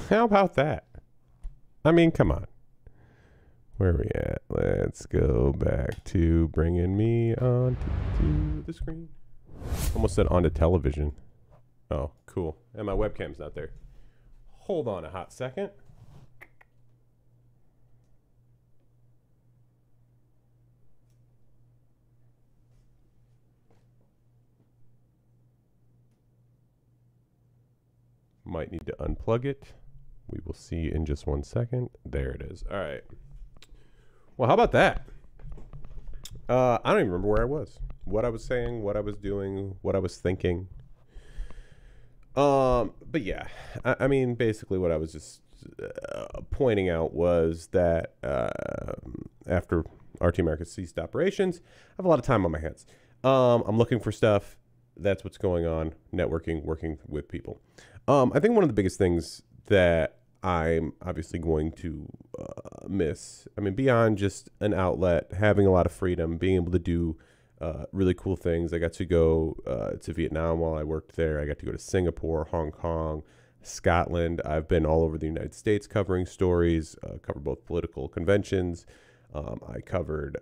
How about that? I mean, come on. Where are we at? Let's go back to bringing me onto the screen. Almost said onto television. Oh, cool. And my webcam's not there. Hold on a hot second. Might need to unplug it. We will see in just 1 second. There it is. All right. Well, how about that? I don't even remember where I was, what I was saying, what I was doing, what I was thinking. But yeah, I mean, basically what I was just pointing out was that after RT America ceased operations, I have a lot of time on my hands. I'm looking for stuff. That's what's going on. Networking, working with people. I think one of the biggest things that I'm obviously going to miss, I mean, beyond just an outlet, having a lot of freedom, being able to do really cool things. I got to go to Vietnam while I worked there. I got to go to Singapore, Hong Kong, Scotland. I've been all over the United States covering stories, covered both political conventions. I covered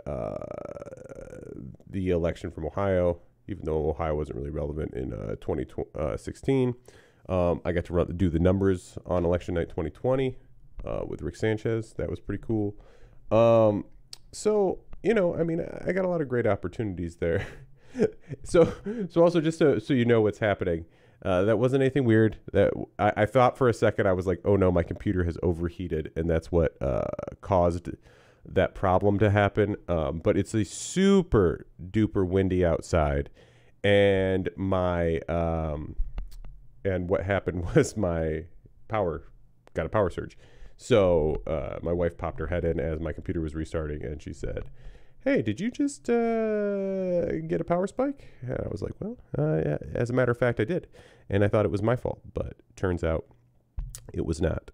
the election from Ohio, even though Ohio wasn't really relevant in 2016. I got to do the numbers on election night 2020 with Rick Sanchez. That was pretty cool. So, you know, I mean, I got a lot of great opportunities there. so also just so you know what's happening, that wasn't anything weird. That I thought for a second, I was like, oh no, my computer has overheated, and that's what caused that problem to happen. But it's a super duper windy outside, and and what happened was my power got a power surge. So my wife popped her head in as my computer was restarting, and she said, hey, did you just get a power spike? And I was like, well, yeah, as a matter of fact, I did. And I thought it was my fault, but turns out it was not.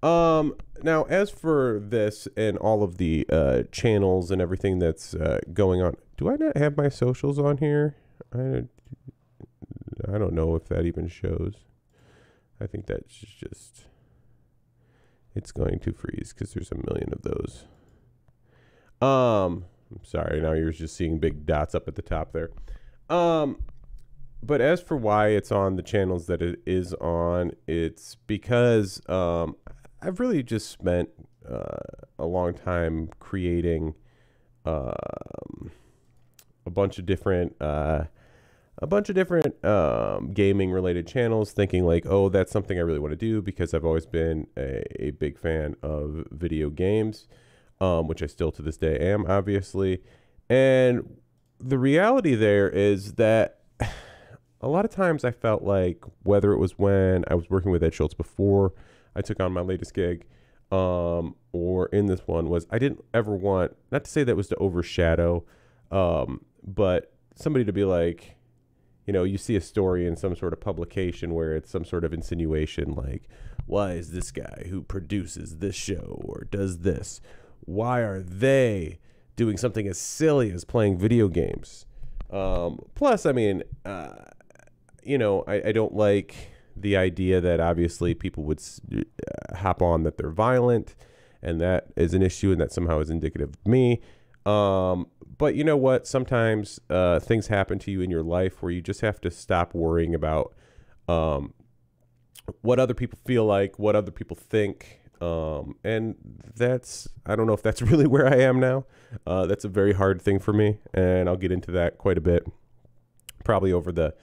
Now, as for this and all of the channels and everything that's going on, do I not have my socials on here? I don't know if that even shows. I think that's just, it's going to freeze because there's a million of those. I'm sorry, now you're just seeing big dots up at the top there. But as for why it's on the channels that it is on, it's because I've really just spent a long time creating a bunch of different gaming related channels, thinking like, oh, that's something I really want to do because I've always been a big fan of video games, which I still to this day am, obviously. And the reality there is that a lot of times I felt like, whether it was when I was working with Ed Schultz before I took on my latest gig, or in this one, was I didn't ever want, not to say that was to overshadow, but somebody to be like, you know, you see a story in some sort of publication where it's some sort of insinuation like, why is this guy who produces this show or does this, why are they doing something as silly as playing video games? Plus, I mean, you know, I don't like the idea that obviously people would hop on that they're violent, and that is an issue, and that somehow is indicative of me. But you know what? Sometimes things happen to you in your life where you just have to stop worrying about what other people feel like, what other people think. And that's, I don't know if that's really where I am now. That's a very hard thing for me, and I'll get into that quite a bit, probably over the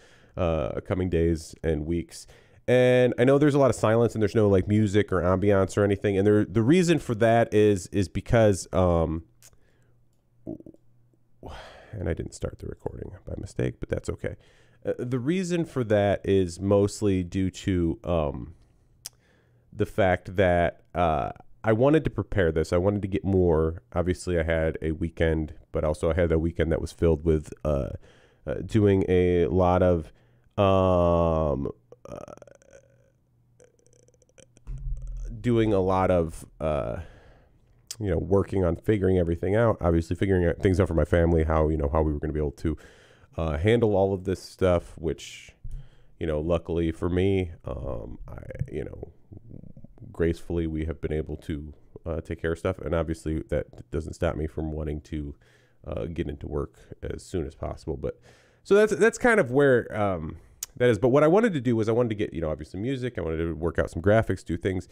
coming days and weeks. And I know there's a lot of silence and there's no like music or ambiance or anything. And the reason for that is because, and I didn't start the recording by mistake, but that's okay. The reason for that is mostly due to the fact that I wanted to prepare this. I wanted to get more. Obviously, I had a weekend, but also I had a weekend that was filled with doing a lot of you know, working on figuring everything out, obviously figuring out things out for my family, how we were going to be able to handle all of this stuff, which, you know, luckily for me, I, you know, gracefully we have been able to take care of stuff. And obviously that doesn't stop me from wanting to get into work as soon as possible. But so that's kind of where that is. But what I wanted to do was I wanted to get, obviously music. I wanted to work out some graphics, do things,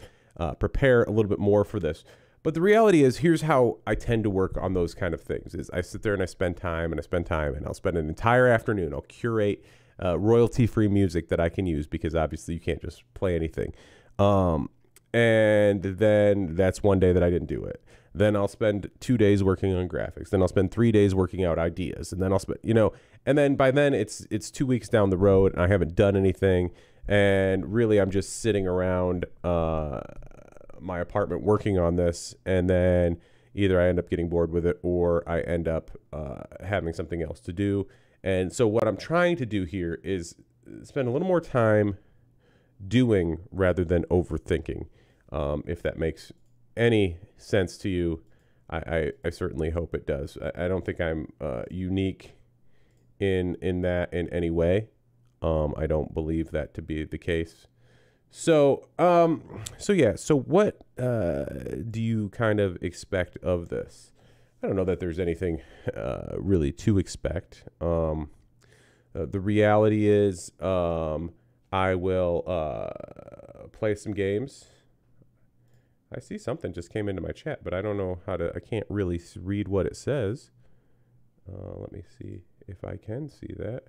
prepare a little bit more for this. But the reality is, here's how I tend to work on those kind of things is I sit there and I spend time and I'll spend an entire afternoon. I'll curate royalty-free music that I can use because obviously you can't just play anything. And then that's one day that I didn't do it. Then I'll spend 2 days working on graphics. Then I'll spend 3 days working out ideas. And then I'll spend, and then by then it's 2 weeks down the road and I haven't done anything. And really I'm just sitting around my apartment working on this. And then either I end up getting bored with it or I end up having something else to do. And so what I'm trying to do here is spend a little more time doing rather than overthinking. If that makes any sense to you, I certainly hope it does. I don't think I'm unique in that in any way. I don't believe that to be the case. So what do you kind of expect of this? I don't know that there's anything really to expect. The reality is I will play some games. I see something just came into my chat, but I don't know I can't really read what it says. Let me see if I can see that.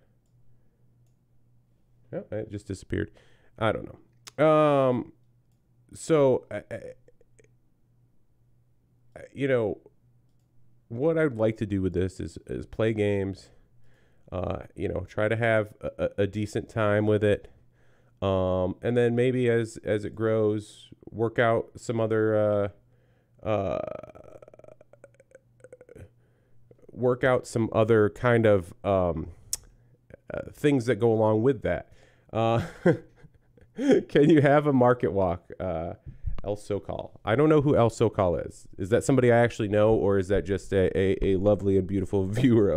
Oh, it just disappeared. I don't know. What I'd like to do with this is play games, try to have a decent time with it. And then maybe as it grows, work out some other, kind of things that go along with that. Can you have a market walk? El Sokal. I don't know who El Sokal is. Is that somebody I actually know, or is that just a lovely and beautiful viewer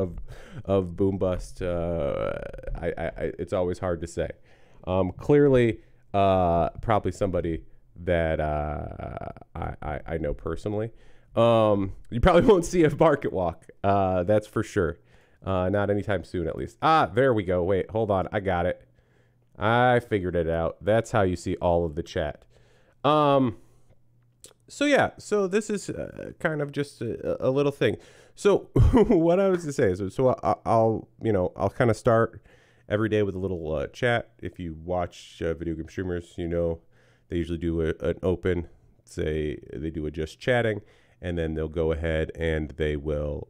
of Boom Bust? It's always hard to say. Clearly, probably somebody that I know personally. You probably won't see a market walk. That's for sure. Not anytime soon, at least. There we go. Wait, hold on. I got it. I figured it out. That's how you see all of the chat. So this is kind of just a little thing. So what I was to say is, I'll kind of start every day with a little chat. If you watch video game streamers, they usually do an open, say they do a just chatting, and then they'll go ahead and they will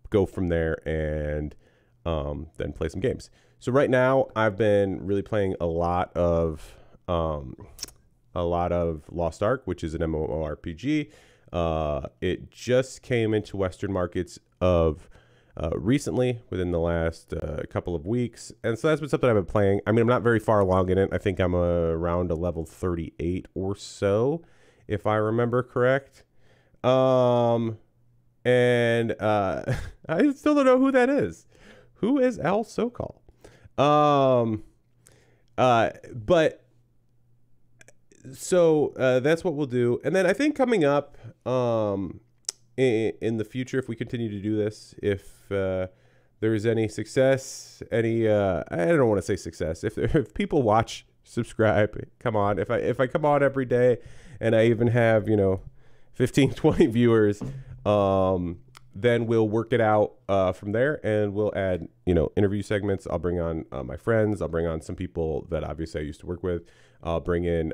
go from there and then play some games. So right now I've been really playing a lot of Lost Ark, which is an MMORPG. It just came into Western markets of recently, within the last couple of weeks, and so that's been something I've been playing. I mean, I'm not very far along in it. I think I'm around a level 38 or so, if I remember correct. I still don't know who that is. Who is El Sokal? So that's what we'll do. And then I think coming up in the future, if we continue to do this, if there's any success, I don't want to say success. If people watch, subscribe, come on. If I come on every day and I even have, 15, 20 viewers, then we'll work it out from there, and we'll add, interview segments. I'll bring on my friends. I'll bring on some people that obviously I used to work with. I'll bring in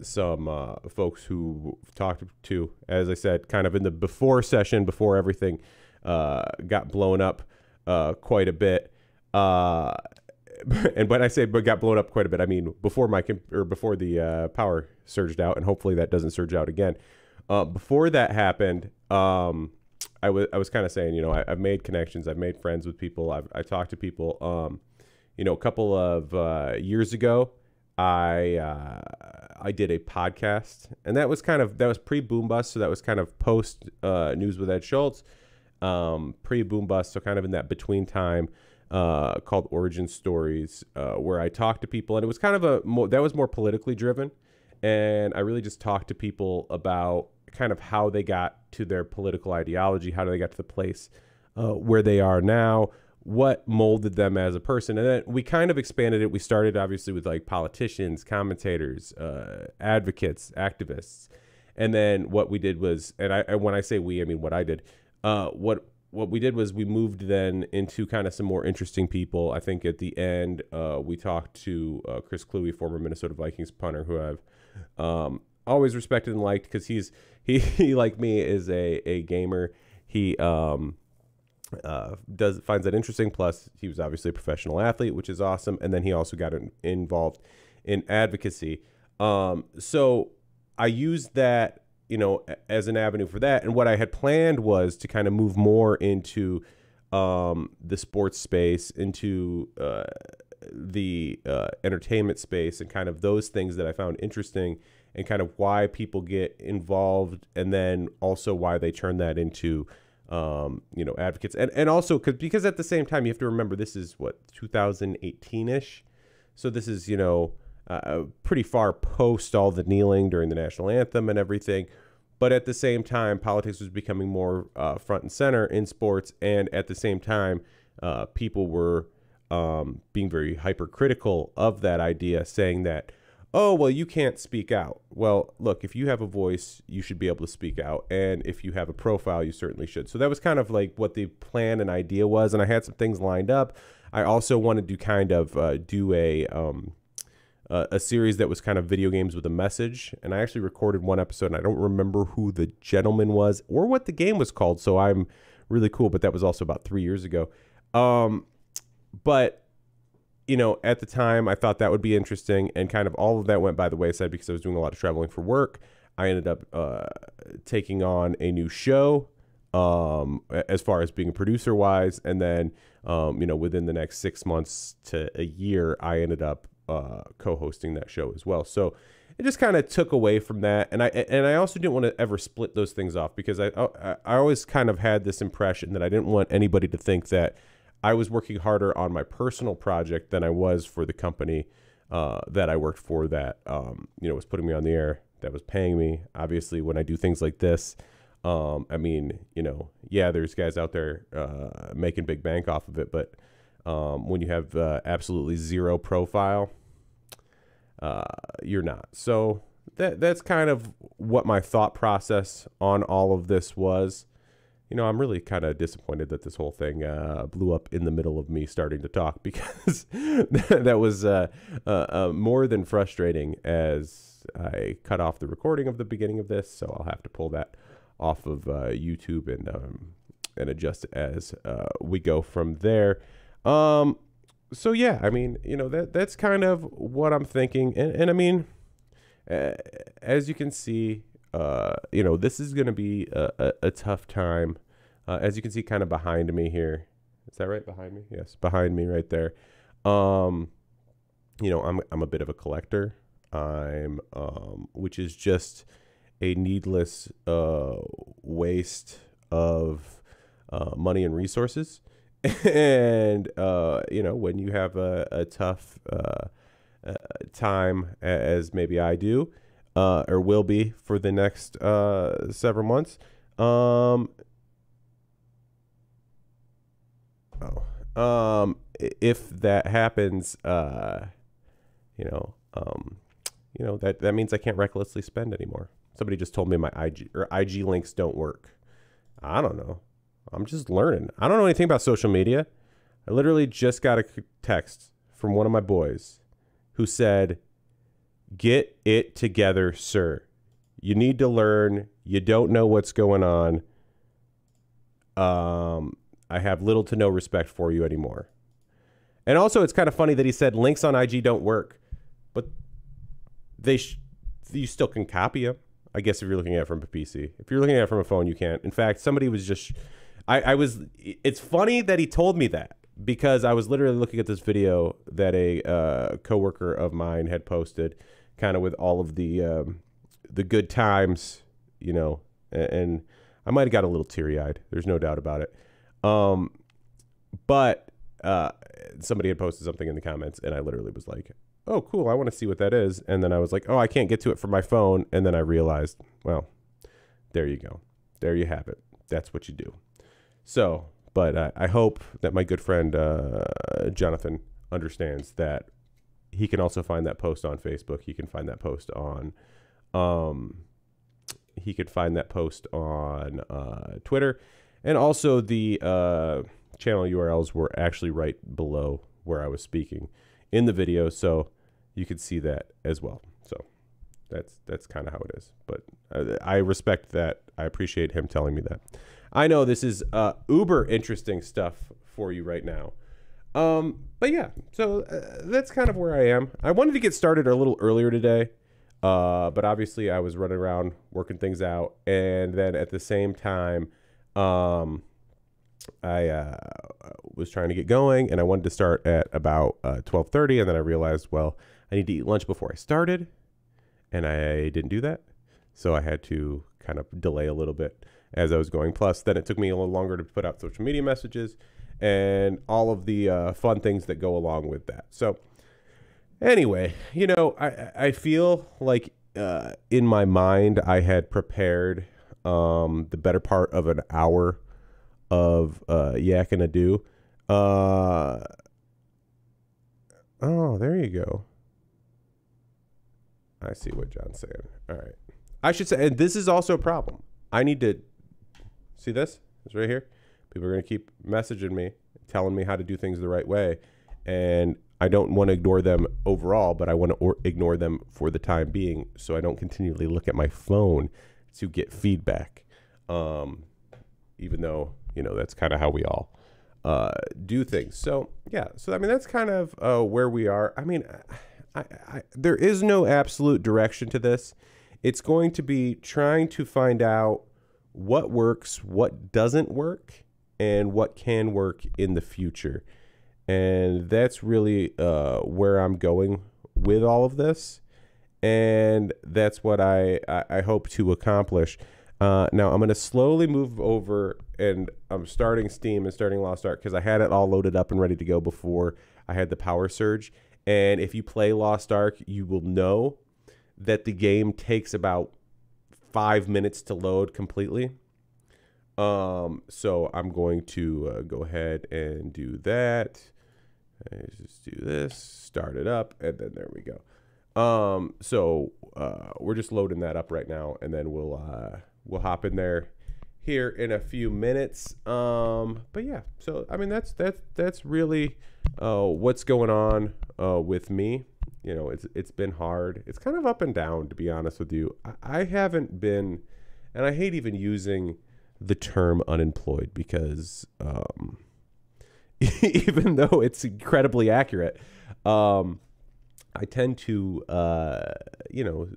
some folks who talked to, as I said, kind of in the before session, before everything got blown up quite a bit. And when I say got blown up quite a bit, I mean before before the power surged out, and hopefully that doesn't surge out again. Before that happened, I was kind of saying, I've made connections, I've made friends with people, I talked to people. A couple of years ago, I did a podcast, and that was pre Boom Bust, so that was kind of post News with Ed Schultz, pre Boom Bust, so kind of in that between time. called Origin Stories, where I talked to people, and it was kind of that was more politically driven. And I really just talked to people about kind of how they got to their political ideology, how they got to the place where they are now, what molded them as a person. And then we kind of expanded it. We started obviously with like politicians, commentators, advocates, activists. And then what we did was, and when I say we, I mean what I did, what we did was we moved then into kind of some more interesting people. I think at the end, we talked to Chris Kluwe, former Minnesota Vikings punter, who I've always respected and liked, because he like me is a gamer. He finds that interesting. Plus, he was obviously a professional athlete, which is awesome. And then he also got involved in advocacy. So I used that, as an avenue for that. And what I had planned was to kind of move more into the sports space, into the entertainment space, and kind of those things that I found interesting, and kind of why people get involved, and then also why they turn that into advocates, and also because at the same time you have to remember this is what, 2018ish, so this is pretty far post all the kneeling during the national anthem and everything. But at the same time, politics was becoming more front and center in sports, and at the same time, people were being very hypercritical of that idea, saying that, oh, well, you can't speak out. Well, look, if you have a voice, you should be able to speak out. And if you have a profile, you certainly should. So that was kind of like what the plan and idea was. And I had some things lined up. I also wanted to kind of do a series that was kind of video games with a message. And I actually recorded one episode, and I don't remember who the gentleman was or what the game was called. So I'm really cool. But that was also about 3 years ago. But at the time, I thought that would be interesting, and kind of all of that went by the wayside because I was doing a lot of traveling for work. I ended up taking on a new show as far as being a producer-wise, and then, within the next 6 months to a year, I ended up co-hosting that show as well. So it just kind of took away from that, and I also didn't want to ever split those things off, because I always kind of had this impression that I didn't want anybody to think that I was working harder on my personal project than I was for the company that I worked for, that was putting me on the air, that was paying me. Obviously, when I do things like this, there's guys out there making big bank off of it, but when you have absolutely zero profile, you're not. So that's kind of what my thought process on all of this was. I'm really kind of disappointed that this whole thing blew up in the middle of me starting to talk, because that was more than frustrating, as I cut off the recording of the beginning of this. So I'll have to pull that off of YouTube and adjust it as we go from there. So yeah, that's kind of what I'm thinking. And as you can see, this is going to be a tough time. As you can see kind of behind me here. Is that right? Behind me? Yes. Behind me right there. I'm a bit of a collector. Which is just a needless waste of money and resources. And, when you have a tough time, as maybe I do, or will be for the next several months. If that happens, that means I can't recklessly spend anymore. Somebody just told me my IG links don't work. I don't know. I'm just learning. I don't know anything about social media. I literally just got a text from one of my boys who said, "Get it together, sir. You need to learn. You don't know what's going on. I have little to no respect for you anymore." And also, it's kind of funny that he said links on IG don't work, but you still can copy them. I guess if you're looking at it from a PC. If you're looking at it from a phone, you can't. In fact, somebody was just, it's funny that he told me that, because I was literally looking at this video that a coworker of mine had posted, kind of with all of the good times, and I might have got a little teary-eyed. There's no doubt about it. But somebody had posted something in the comments, and I literally was like, oh, cool, I want to see what that is. And then I was like, oh, I can't get to it from my phone. And then I realized, well, there you go. There you have it. That's what you do. So, but I hope that my good friend Jonathan understands that he can also find that post on Facebook. He can find that post on Twitter, and also the channel URLs were actually right below where I was speaking in the video, so you could see that as well. So that's kind of how it is. But I respect that. I appreciate him telling me that. I know this is uber interesting stuff for you right now. But yeah, so that's kind of where I am. I wanted to get started a little earlier today, but obviously I was running around working things out, and then at the same time, I was trying to get going, and I wanted to start at about 12:30, and then I realized, well, I need to eat lunch before I started, and I didn't do that, so I had to kind of delay a little bit as I was going. Plus, then it took me a little longer to put out social media messages and all of the fun things that go along with that. So anyway, you know, I feel like in my mind I had prepared the better part of an hour of yakking a do. Oh, there you go. I see what John's saying. All right. I should say, and this is also a problem. I need to see this. It's right here. People are going to keep messaging me, telling me how to do things the right way. And I don't want to ignore them overall, but I want to ignore them for the time being so I don't continually look at my phone to get feedback. Even though, you know, that's kind of how we all do things. So, yeah. So, I mean, that's kind of where we are. I mean, there is no absolute direction to this. It's going to be trying to find out what works, what doesn't work, and what can work in the future. And that's really where I'm going with all of this. And that's what I hope to accomplish. Now, I'm going to slowly move over, and I'm starting Steam and starting Lost Ark because I had it all loaded up and ready to go before I had the power surge. And if you play Lost Ark, you will know that the game takes about 5 minutes to load completely. So I'm going to go ahead and do that. Just do this, start it up, and then there we go. So we're just loading that up right now, and then we'll hop in there here in a few minutes. But yeah, so I mean that's really what's going on with me. You know, it's been hard. It's kind of up and down, to be honest with you. I haven't been, and I hate even using the term unemployed because even though it's incredibly accurate, I tend to, you know,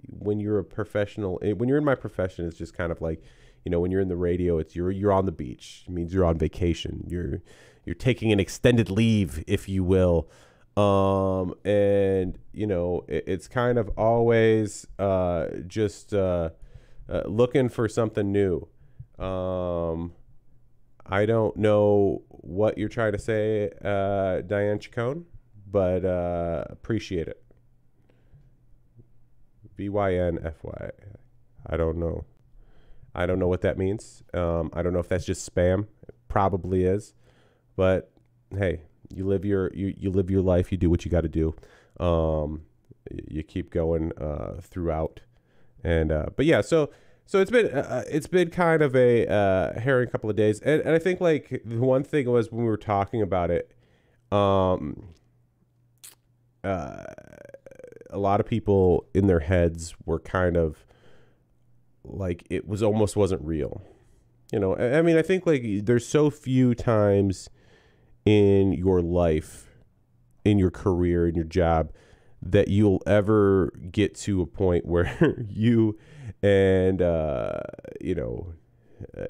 when you're a professional, when you're in my profession, it's just kind of like, you know, when you're in the radio, it's you're on the beach. It means you're on vacation. You're taking an extended leave, if you will. And you know, it's kind of always just looking for something new. I don't know what you're trying to say, Diane Chacon, but appreciate it. BYNFY. I don't know. I don't know what that means. I don't know if that's just spam. It probably is. But hey, you live your life. You do what you got to do. You keep going throughout. And but yeah, so it's been kind of a harrowing couple of days, and I think like the one thing was when we were talking about it, a lot of people in their heads were kind of like it was almost wasn't real, you know. I mean, I think like there's so few times in your life, in your career, in your job, that you'll ever get to a point where you and you know,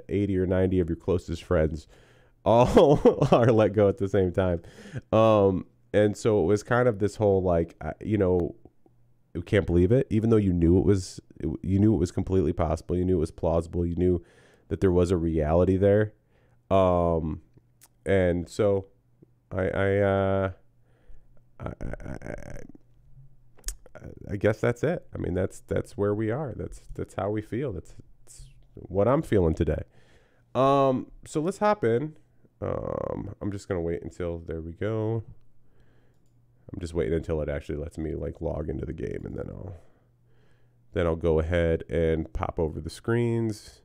80 or 90 of your closest friends all are let go at the same time. And so it was kind of this whole like, you know, you can't believe it, even though you knew it was completely possible. You knew it was plausible. You knew that there was a reality there. And so I guess that's it. I mean, that's where we are. That's how we feel. That's what I'm feeling today. So let's hop in. I'm just gonna wait until there we go. I'm just waiting until it actually lets me like log into the game, and then I'll go ahead and pop over the screens.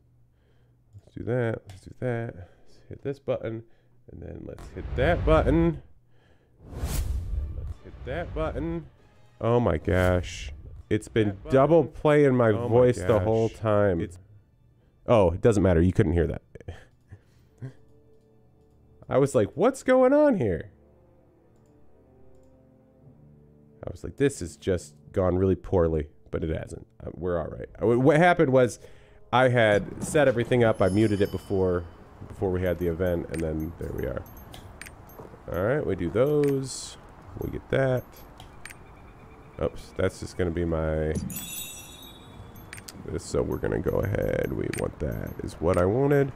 Let's do that. Let's do that. Let's hit this button, and then let's hit that button. Let's hit that button. Oh my gosh. It's been double playing my voice the whole time. Oh, it doesn't matter. You couldn't hear that. I was like, what's going on here? I was like, this has just gone really poorly, but it hasn't. We're all right. What happened was I had set everything up. I muted it before we had the event, and then there we are. All right, we do those. We get that. Oops, that's just going to be my... So we're going to go ahead. We want that is what I wanted.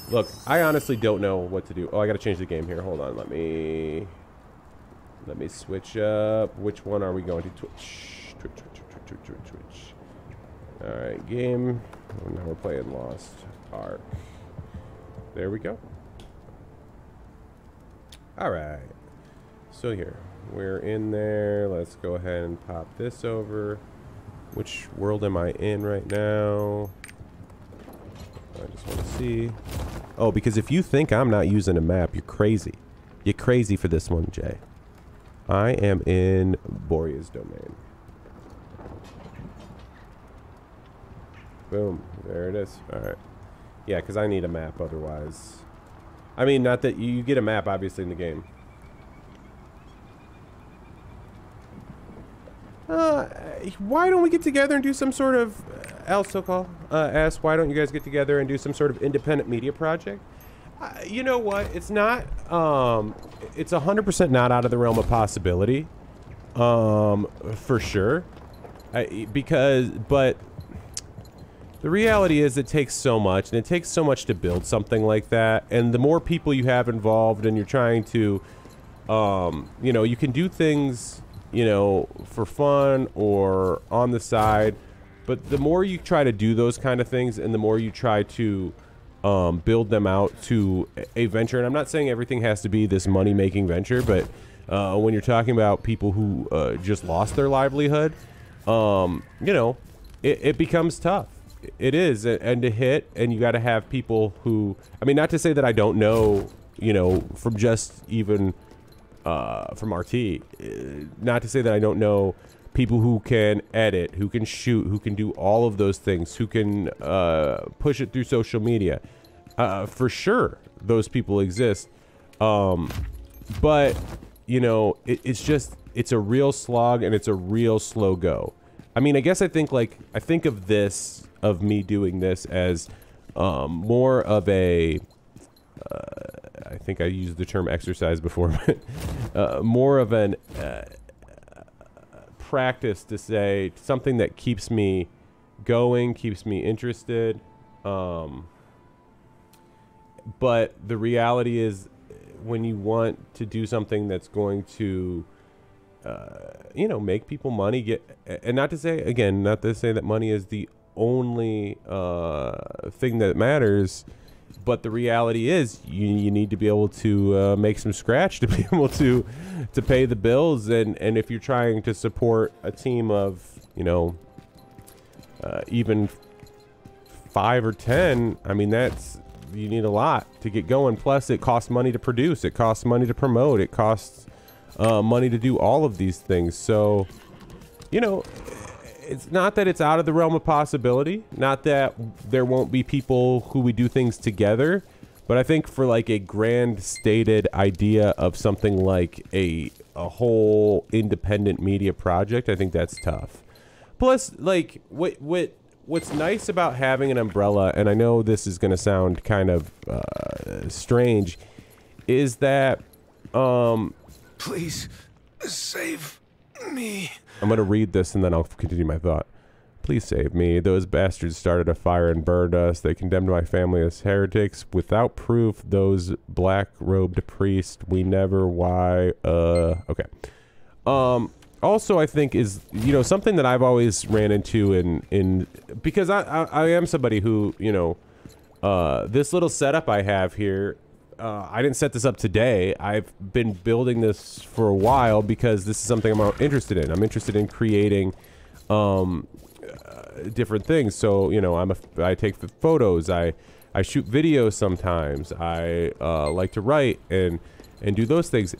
Look, I honestly don't know what to do. Oh, I got to change the game here. Hold on. Let me switch up. Which one are we going to? Twitch. All right, game. Oh, now we're playing Lost Ark. There we go. All right. So here, we're in there. Let's go ahead and pop this over. Which world am I in right now? I just want to see. Oh, because if you think I'm not using a map, you're crazy. You're crazy for this one, Jay. I am in Borea's domain. Boom. There it is. All right. Yeah, because I need a map otherwise. I mean, not that you get a map, obviously, in the game. Why don't we get together and do some sort of... Al Sokol asked, why don't you guys get together and do some sort of independent media project? You know what? It's not... it's 100% not out of the realm of possibility. For sure. But the reality is it takes so much, and it takes so much to build something like that. And the more people you have involved and you're trying to... you know, you can do things... you know, for fun or on the side, but the more you try to do those kind of things and the more you try to build them out to a venture, and I'm not saying everything has to be this money-making venture, but when you're talking about people who just lost their livelihood, you know, it becomes tough. It is, and to hit, and you got to have people who, I mean, not to say that I don't know, you know, from just even... from RT, not to say that I don't know people who can edit, who can shoot, who can do all of those things, who can push it through social media. For sure, those people exist. But, you know, it's a real slog and it's a real slow go. I mean, I guess I think of me doing this as more of a... I think I used the term exercise before, but more of an practice to say something that keeps me going, keeps me interested. But the reality is when you want to do something that's going to, you know, make people money, and not to say that money is the only thing that matters. But the reality is you need to be able to make some scratch to be able to pay the bills. And if you're trying to support a team of, you know, even 5 or 10, I mean, you need a lot to get going. Plus, it costs money to produce. It costs money to promote. It costs money to do all of these things. So, you know... It's not that it's out of the realm of possibility, not that there won't be people who we do things together, but I think for like a grand stated idea of something like a whole independent media project, I think that's tough. Plus, like, what's nice about having an umbrella, and I know this is going to sound kind of strange, is that... Please, save me. I'm going to read this and then I'll continue my thought. Please save me. Those bastards started a fire and burned us. They condemned my family as heretics without proof. Those black-robed priests. We never. Why? Okay. Also, I think is, you know, something that I've always ran into in because I am somebody who, you know, this little setup I have here, I didn't set this up today. I've been building this for a while because this is something I'm interested in. I'm interested in creating different things. So, you know, I take the photos, I shoot videos sometimes. I like to write and do those things.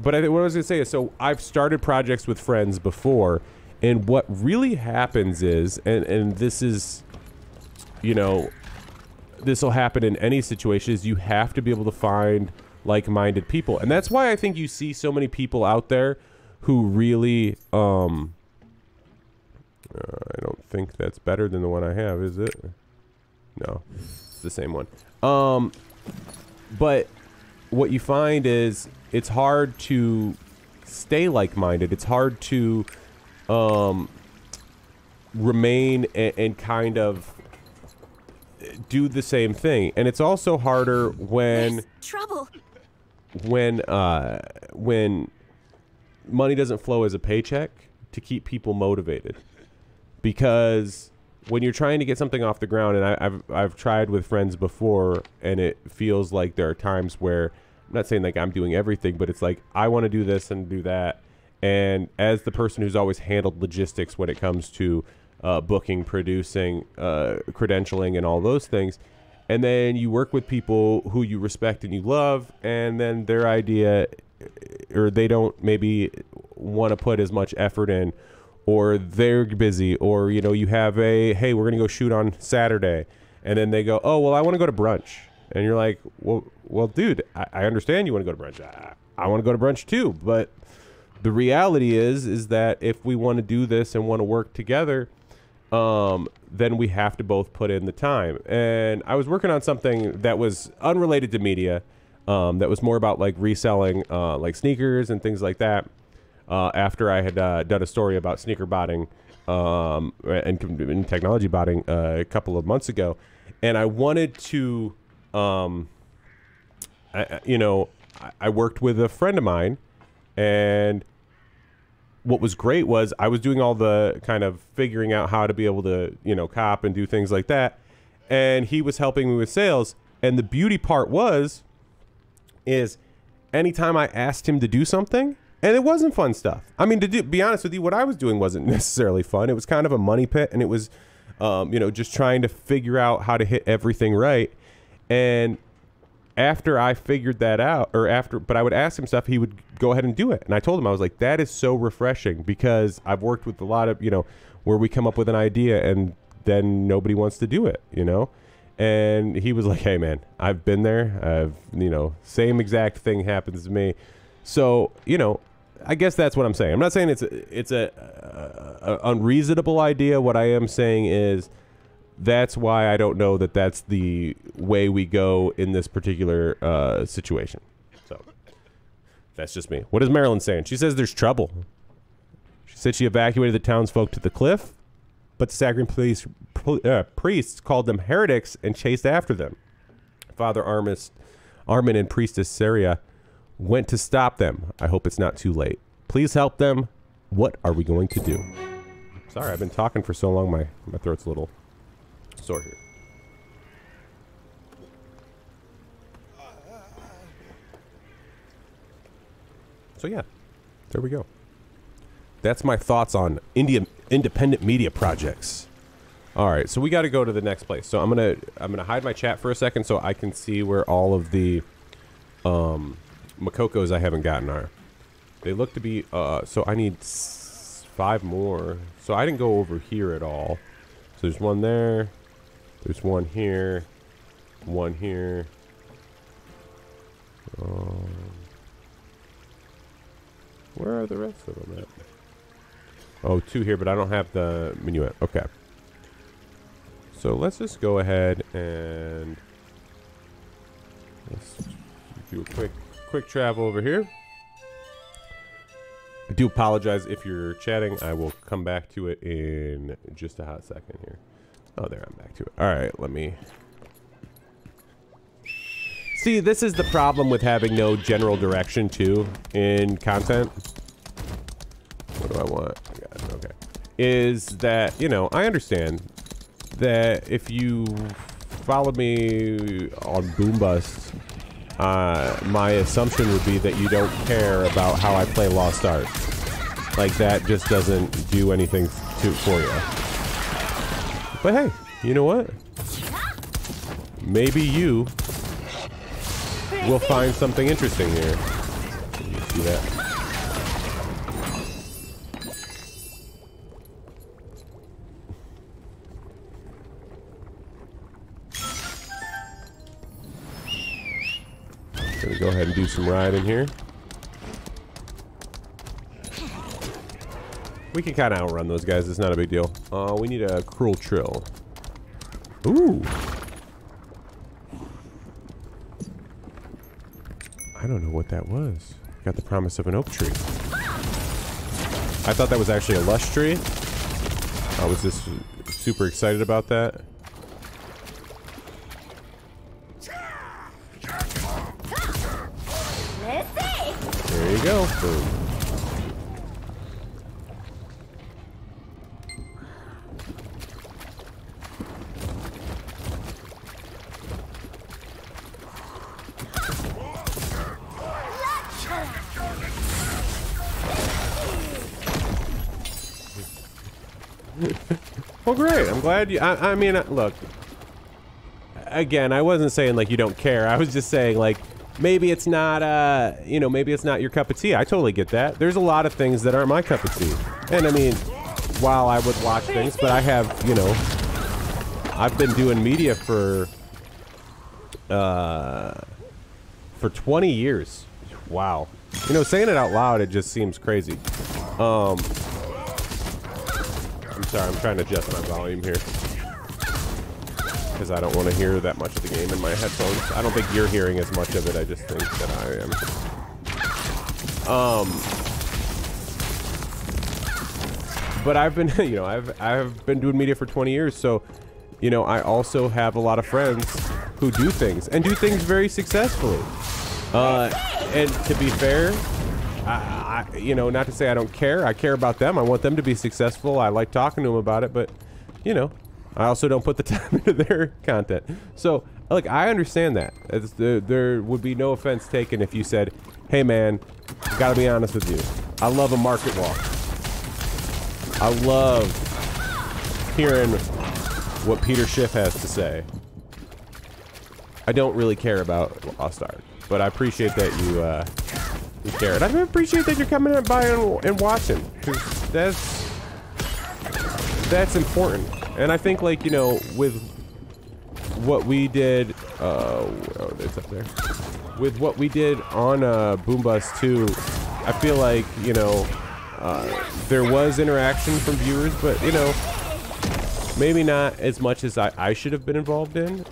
But I think what I was gonna say is, so I've started projects with friends before, and what really happens is, and this is, you know, this will happen in any situation, is you have to be able to find like-minded people. And that's why I think you see so many people out there who really, I don't think that's better than the one I have, is it? No, it's the same one. But what you find is it's hard to stay like-minded. It's hard to remain and kind of do the same thing. And it's also harder when when money doesn't flow as a paycheck to keep people motivated. Because when you're trying to get something off the ground, and I've tried with friends before, and it feels like there are times where, I'm not saying like I'm doing everything, but it's like I want to do this and do that. And as the person who's always handled logistics when it comes to booking, producing, credentialing, and all those things, and then you work with people who you respect and you love, and then their idea, or they don't maybe want to put as much effort in, or they're busy, or, you know, you have a, hey, we're gonna go shoot on Saturday, and then they go, oh, well, I want to go to brunch. And you're like, well, dude, I understand you want to go to brunch. I want to go to brunch too. But the reality is that if we want to do this and want to work together, then we have to both put in the time. And I was working on something that was unrelated to media, that was more about like reselling, like sneakers and things like that. After I had done a story about sneaker botting, and technology botting a couple of months ago, and I wanted to. I worked with a friend of mine, and what was great was I was doing all the kind of figuring out how to be able to, you know, cop and do things like that. And he was helping me with sales. And the beauty part is anytime I asked him to do something, and it wasn't fun stuff. I mean, to be honest with you, what I was doing wasn't necessarily fun. It was kind of a money pit, and it was, you know, just trying to figure out how to hit everything right. And after I figured that out, but I would ask him stuff, he would go ahead and do it. And I told him, I was like, that is so refreshing, because I've worked with a lot of, you know, where we come up with an idea and then nobody wants to do it, you know? And he was like, hey man, I've been there. You know, same exact thing happens to me. So, you know, I guess that's what I'm saying. I'm not saying it's a unreasonable idea. What I am saying is, that's why I don't know that that's the way we go in this particular situation. So that's just me. What is Marilyn saying? She says there's trouble. She said she evacuated the townsfolk to the cliff, but the Sacred priests called them heretics and chased after them. Father Armin and Priestess Saria went to stop them. I hope it's not too late. Please help them. What are we going to do? Sorry, I've been talking for so long, my throat's a little sore here. So yeah, there we go. That's my thoughts on independent media projects. All right, so we got to go to the next place. So I'm gonna hide my chat for a second so I can see where all of the Makokos I haven't gotten are. They look to be so I need 5 more. So I didn't go over here at all. So there's one there. There's one here. One here. Where are the rest of them at? Oh, 2 here, but I don't have the minuet. Okay. So let's just go ahead and let's do a quick travel over here. I do apologize if you're chatting. I will come back to it in just a hot second here. Oh, there, I'm back to it. All right, let me... See, this is the problem with having no general direction, too, in content. What do I want? Okay. Is that, you know, I understand that if you follow me on Boom Bust, my assumption would be that you don't care about how I play Lost Ark. Like, that just doesn't do anything for you. But hey, you know what? Maybe you will find something interesting here. You see that? Gonna go ahead and do some riding here. We can kind of outrun those guys. It's not a big deal. We need a cruel trill. Ooh. I don't know what that was. Got the promise of an oak tree. I thought that was actually a lush tree. I was just super excited about that. There you go. Boom. Well, great. I'm glad you... I mean, look. Again, I wasn't saying, like, you don't care. I was just saying, like, maybe it's not, you know, maybe it's not your cup of tea. I totally get that. There's a lot of things that aren't my cup of tea. And, I mean, while I would watch things, but I have, you know... I've been doing media for 20 years. Wow. You know, saying it out loud, it just seems crazy. I'm sorry, I'm trying to adjust my volume here. Because I don't want to hear that much of the game in my headphones. I don't think you're hearing as much of it, I just think that I am. But I've been, you know, I've been doing media for 20 years, so, you know, I also have a lot of friends who do things, and do things very successfully. And to be fair, you know, not to say I don't care. I care about them. I want them to be successful. I like talking to them about it, but, you know, I also don't put the time into their content. So, look, I understand that. There would be no offense taken if you said, hey, man, gotta be honest with you. I love a market walk. I love hearing what Peter Schiff has to say. I don't really care about Lost Ark, but I appreciate that you care. And I appreciate that you're coming by and watching, because that's important. And I think, like, you know, with what we did, oh, it's up there. With what we did on Boom Bust 2, I feel like, you know, there was interaction from viewers, but, you know, maybe not as much as I should have been involved in.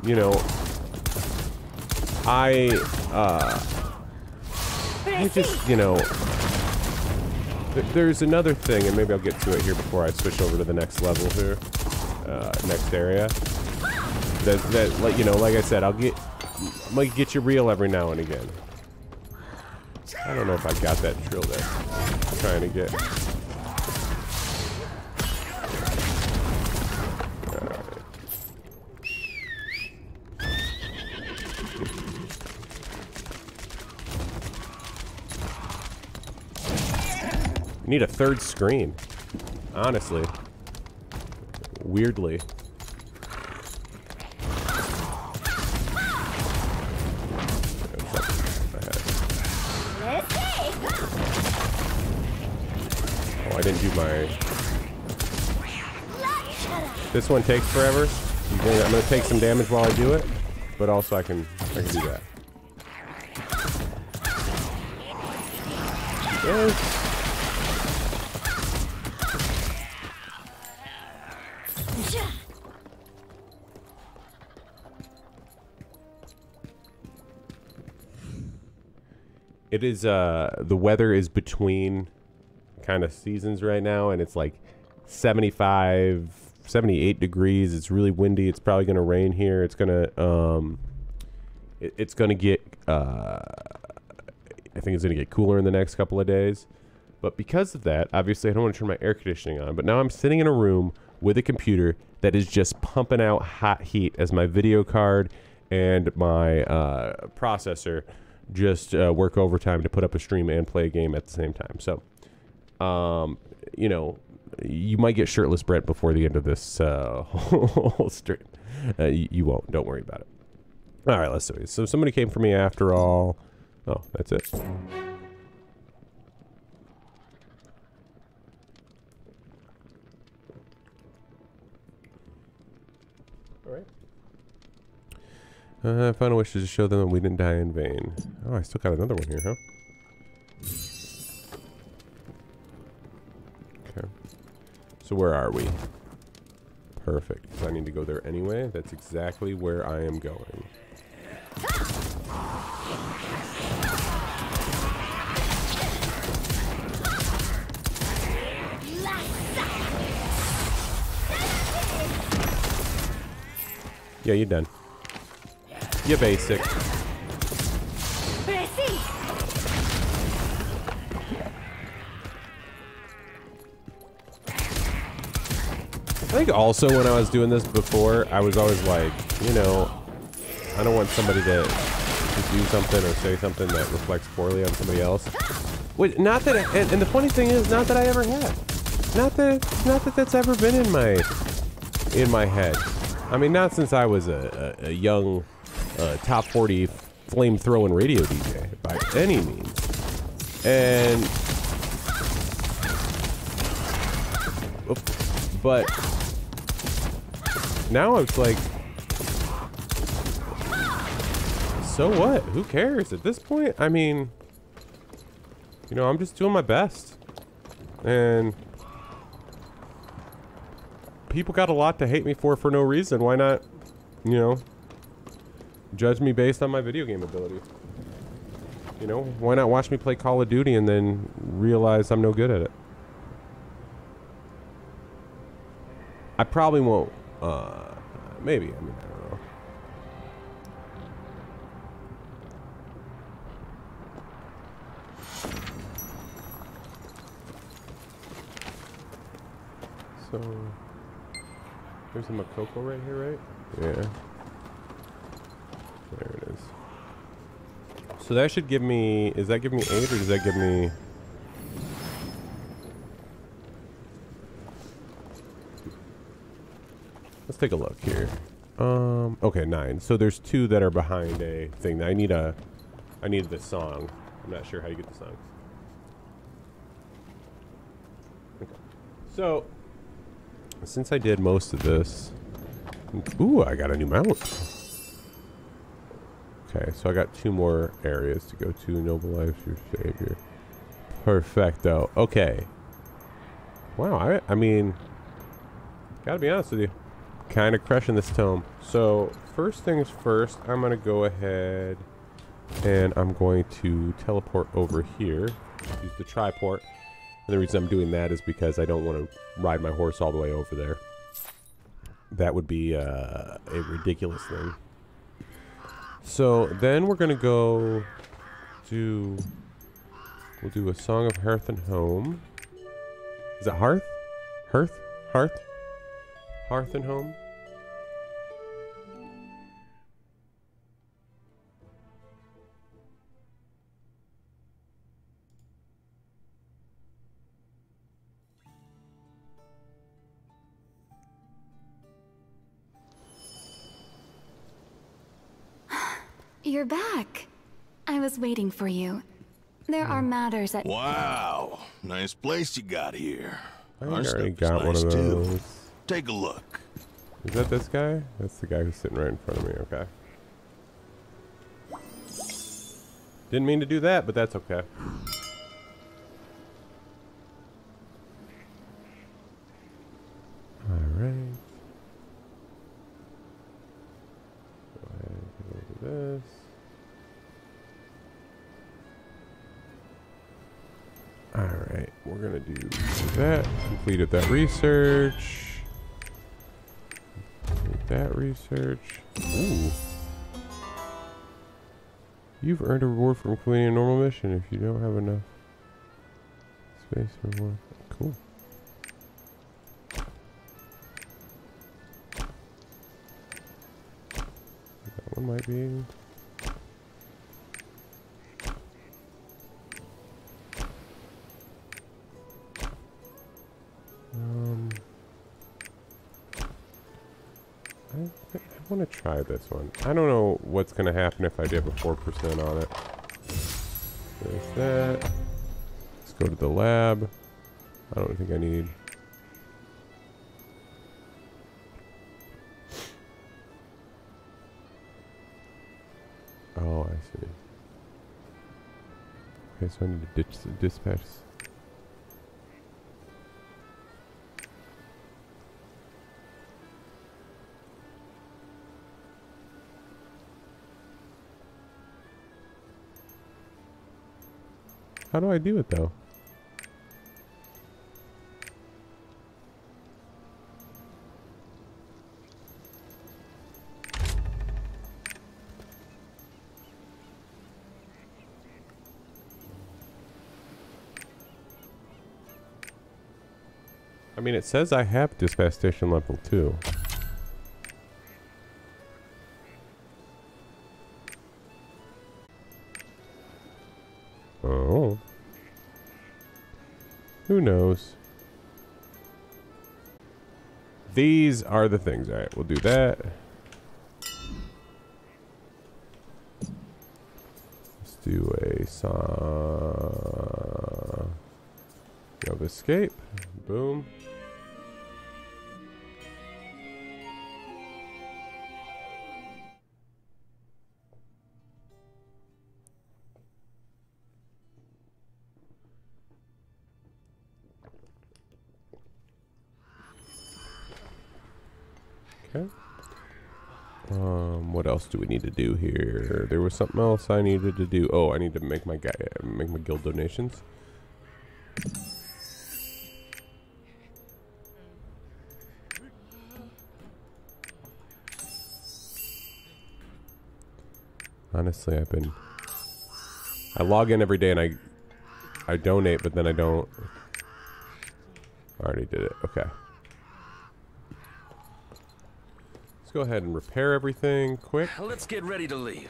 You know, I just, you know, there's another thing, and maybe I'll get to it here before I switch over to the next level here, next area. That, like, you know, like I said, I might get you real every now and again. I don't know if I got that drill there. I'm trying to get. Need a third screen, honestly. Weirdly. Oh, I didn't do my... This one takes forever. I'm gonna take some damage while I do it, but also I can do that. Yes. It is, the weather is between kind of seasons right now, and it's like 75, 78 degrees. It's really windy. It's probably going to rain here. It's going to, it's going to get, I think it's going to get cooler in the next couple of days. But because of that, obviously I don't want to turn my air conditioning on. But now I'm sitting in a room with a computer that is just pumping out hot heat as my video card and my processor just work overtime to put up a stream and play a game at the same time. So, you know, you might get shirtless Brett before the end of this whole stream. You won't. Don't worry about it. All right, let's see. So somebody came for me after all. Oh, that's it. All right. Final wish is to show them that we didn't die in vain. Oh, I still got another one here, huh? Okay. So where are we? Perfect. Because I need to go there anyway. That's exactly where I am going. Yeah, you're done. You're basic. I think also when I was doing this before, I was always like, you know, I don't want somebody to do something or say something that reflects poorly on somebody else. Wait, not that, and the funny thing is, not that I ever have. Not that that's ever been in my head. I mean, not since I was a young top 40 flame-throwing radio DJ by any means. And but now it's like, so what? Who cares at this point? I mean, you know, I'm just doing my best. And people got a lot to hate me for no reason. Why not, you know, judge me based on my video game ability? You know, why not watch me play Call of Duty and then realize I'm no good at it? I probably won't. Maybe. I mean, I don't know. So, there's a Makoko right here, right? Yeah. There it is. So that should give me, is that give me 8 or does that give me... Let's take a look here. Okay, 9. So there's 2 that are behind a thing. I need the song. I'm not sure how you get the song. Okay. So, since I did most of this... Ooh, I got a new mount. Okay, so I got 2 more areas to go to. Noble Life, your savior. Perfecto. Okay. Wow, I mean... Gotta be honest with you. Kind of crushing this tome. So first things first, I'm gonna go ahead and I'm going to teleport over here. Use the triport. And the reason I'm doing that is because I don't want to ride my horse all the way over there. That would be a ridiculous thing. So then we're gonna go do. We'll do a Song of Hearth and Home. Is it Hearth? Hearth? Hearth? Hearth and Home? You're back. I was waiting for you. There are matters at... Wow, nice place you got here. I Our stuff already is got one nice of those. too. Take a look. Is that this guy? That's the guy who's sitting right in front of me, okay. Didn't mean to do that, but that's okay. Alright. Go ahead and go to this. we're gonna do that. Completed that research. Complete that research. Ooh. You've earned a reward for completing a normal mission if you don't have enough space for more. Cool. That one might be. I want to try this one. I don't know what's going to happen if I do have a 4% on it. There's that. Let's go to the lab. I don't think I need. Oh, I see. Okay, so I need to ditch the dispatch. How do I do it though? I mean, it says I have dispatch station level 2. Oh. Who knows? These are the things. Alright, we'll do that. Let's do a song of escape. Boom. Okay. What else do we need to do here? There was something else I needed to do. Oh, I need to make my guild donations. Honestly, I log in every day and I donate, but then I don't. I already did it. Okay. Go ahead and repair everything quick. Let's get ready to leave.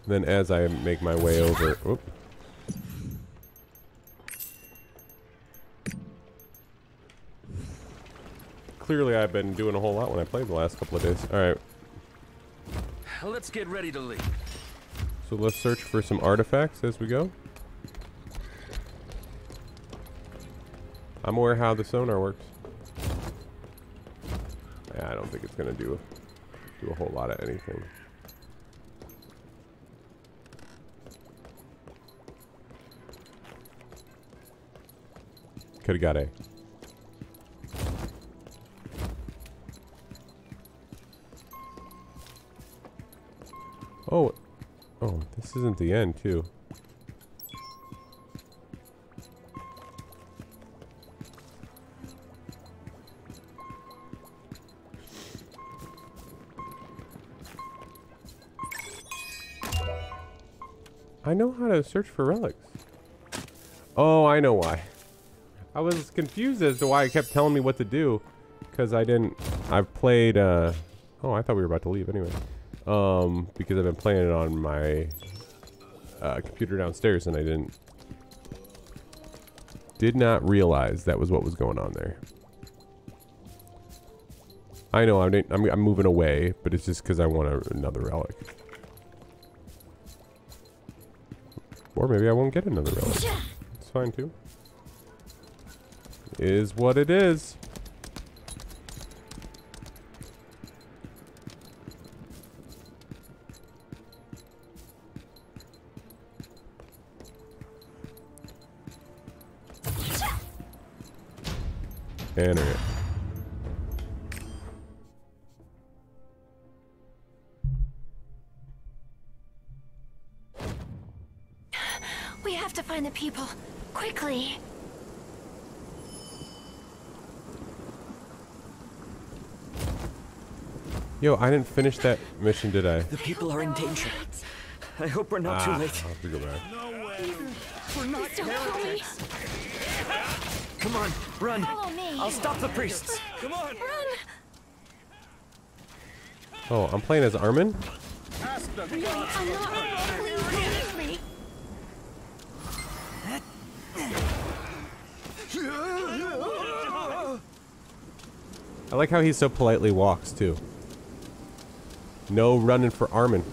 Then as I make my way over... Whoop. Clearly I've been doing a whole lot when I played the last couple of days. Alright. Let's get ready to leave. So let's search for some artifacts as we go. I'm aware how the sonar works. I don't think it's gonna do a whole lot of anything. Coulda got A. Oh, this isn't the end too. I know how to search for relics. Oh, I know why. I was confused as to why it kept telling me what to do. Because I've played, oh, I thought we were about to leave anyway. Because I've been playing it on my computer downstairs and I did not realize that was what was going on there. I know, I'm moving away, but it's just because I want another relic. Or maybe I won't get another relic. It's fine too. Is what it is. Enter it. find the people. Quickly. Yo, I didn't finish that mission, did I? The people are in danger. I hope we're not too late. I'll have to go back. We're not Don't kill me. Come on, run. Follow me. I'll stop the priests. Come on. Run. Oh, I'm playing as Armin? Really, I'm not. Please, me. I like how he so politely walks, too. No running for Armin.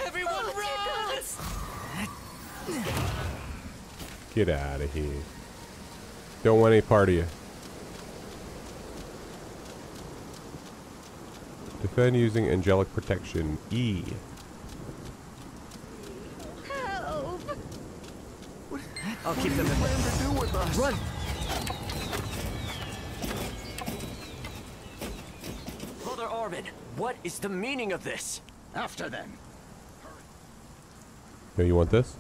Everyone run! Get out of here. Don't want any part of you. Defend using angelic protection. E. Help. I'll keep them in mind. Run! Father Armin, what is the meaning of this? After them. Yo, you want this?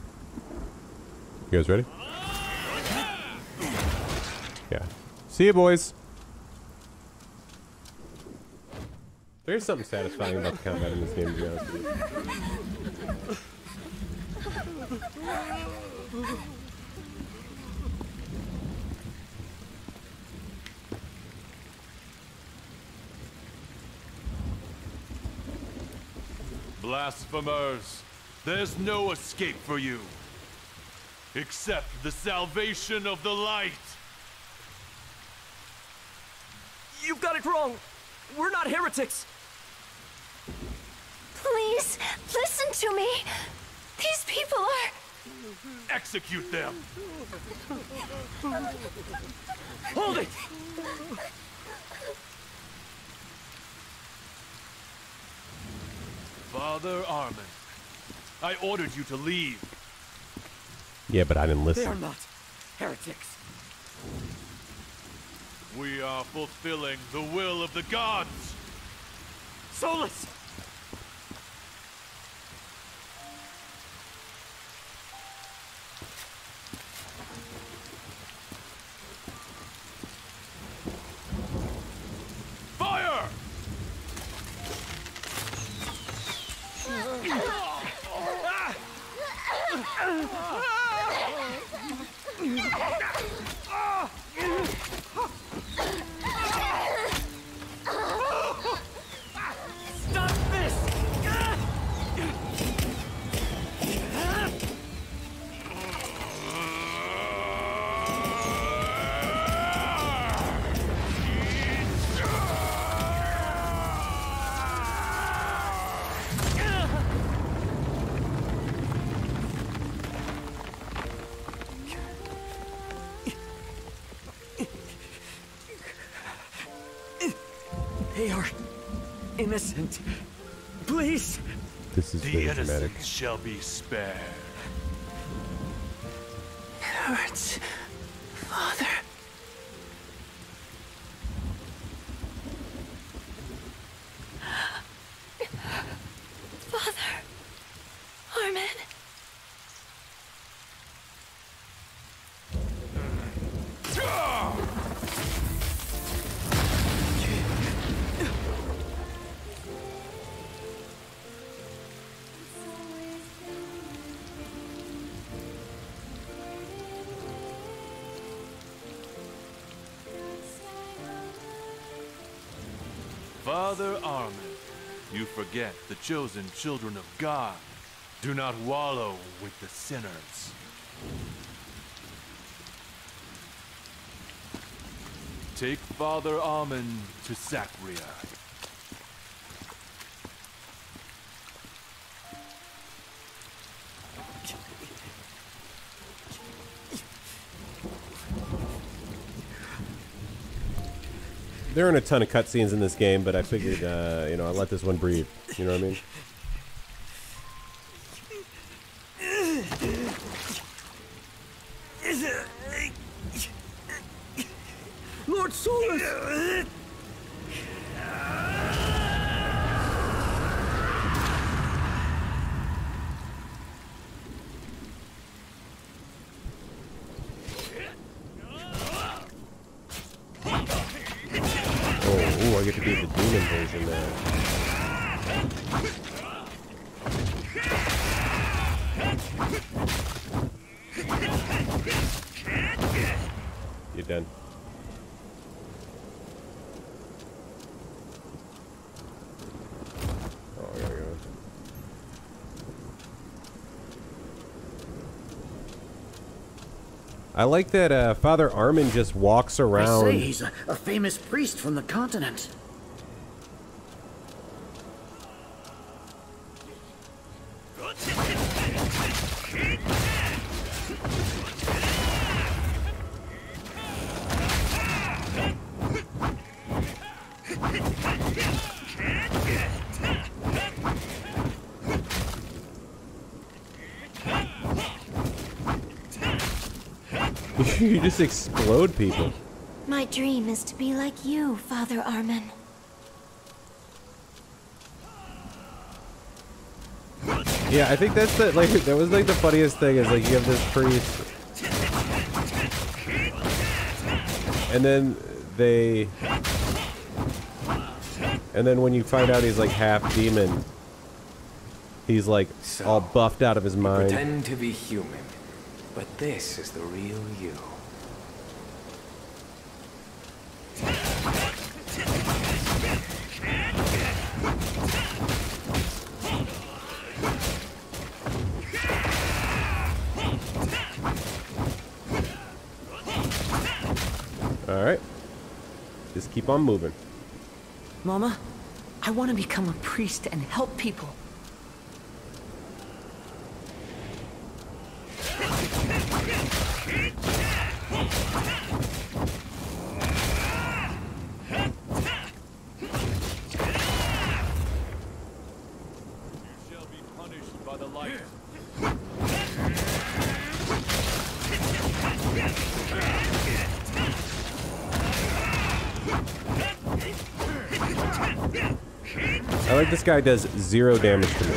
You guys ready? Yeah. See you, boys. There's something satisfying about the combat in this game, to be honest with you. Blasphemers, there's no escape for you. Except the salvation of the light. You've got it wrong. We're not heretics. Please, listen to me. These people are... Execute them. Hold it! Father Armin, I ordered you to leave. Yeah, but I didn't They listen. are not heretics. We are fulfilling the will of the gods. Solus! Fire! Stop this! They are innocent. Please. This is The very dramatic. innocent shall be spared. It hurts. Father. Father. Armin. Father Armin, you forget the chosen children of God. Do not wallow with the sinners. Take Father Armin to Sacria. There aren't a ton of cutscenes in this game, but I figured, you know, I'll let this one breathe. You know what I mean? Lord Solus! I get to be the demon version there. You're done. Oh, I gotta go. I like that Father Armin just walks around. They say he's a famous priest from the continent. You just explode people. My dream is to be like you, Father Armin. Yeah, I think that's the that was like the funniest thing is like you have this priest, and then when you find out he's like half demon, he's like all buffed out of his mind. Pretend to be human, but this is the real you. Alright. Just keep on moving. Mama, I want to become a priest and help people. I like this guy does 0 damage to me.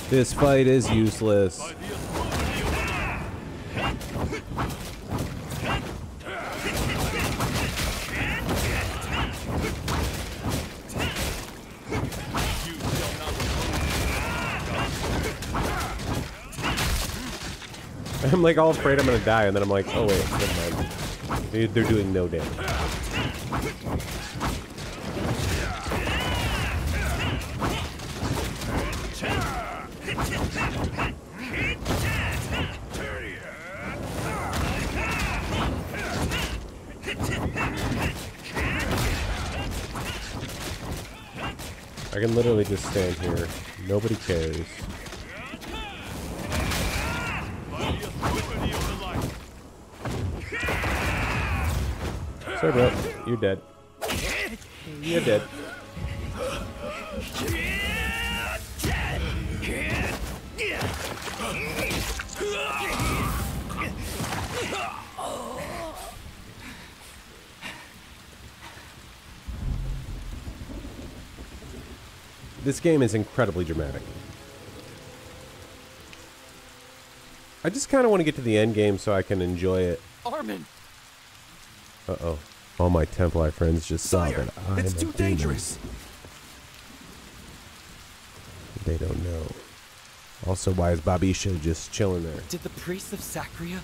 This fight is useless. I'm like all afraid I'm gonna die, and then I'm like, oh wait, never mind. They're doing no damage. I can literally just stand here. Nobody cares. Sorry, bro. You're dead. You're dead. This game is incredibly dramatic. I just kind of want to get to the end game so I can enjoy it. Armin! Uh-oh. All my Templar friends just saw that I'm It's a too demon. dangerous. They don't know. Also, why is Babisha just chilling there? Did the priests of Sacria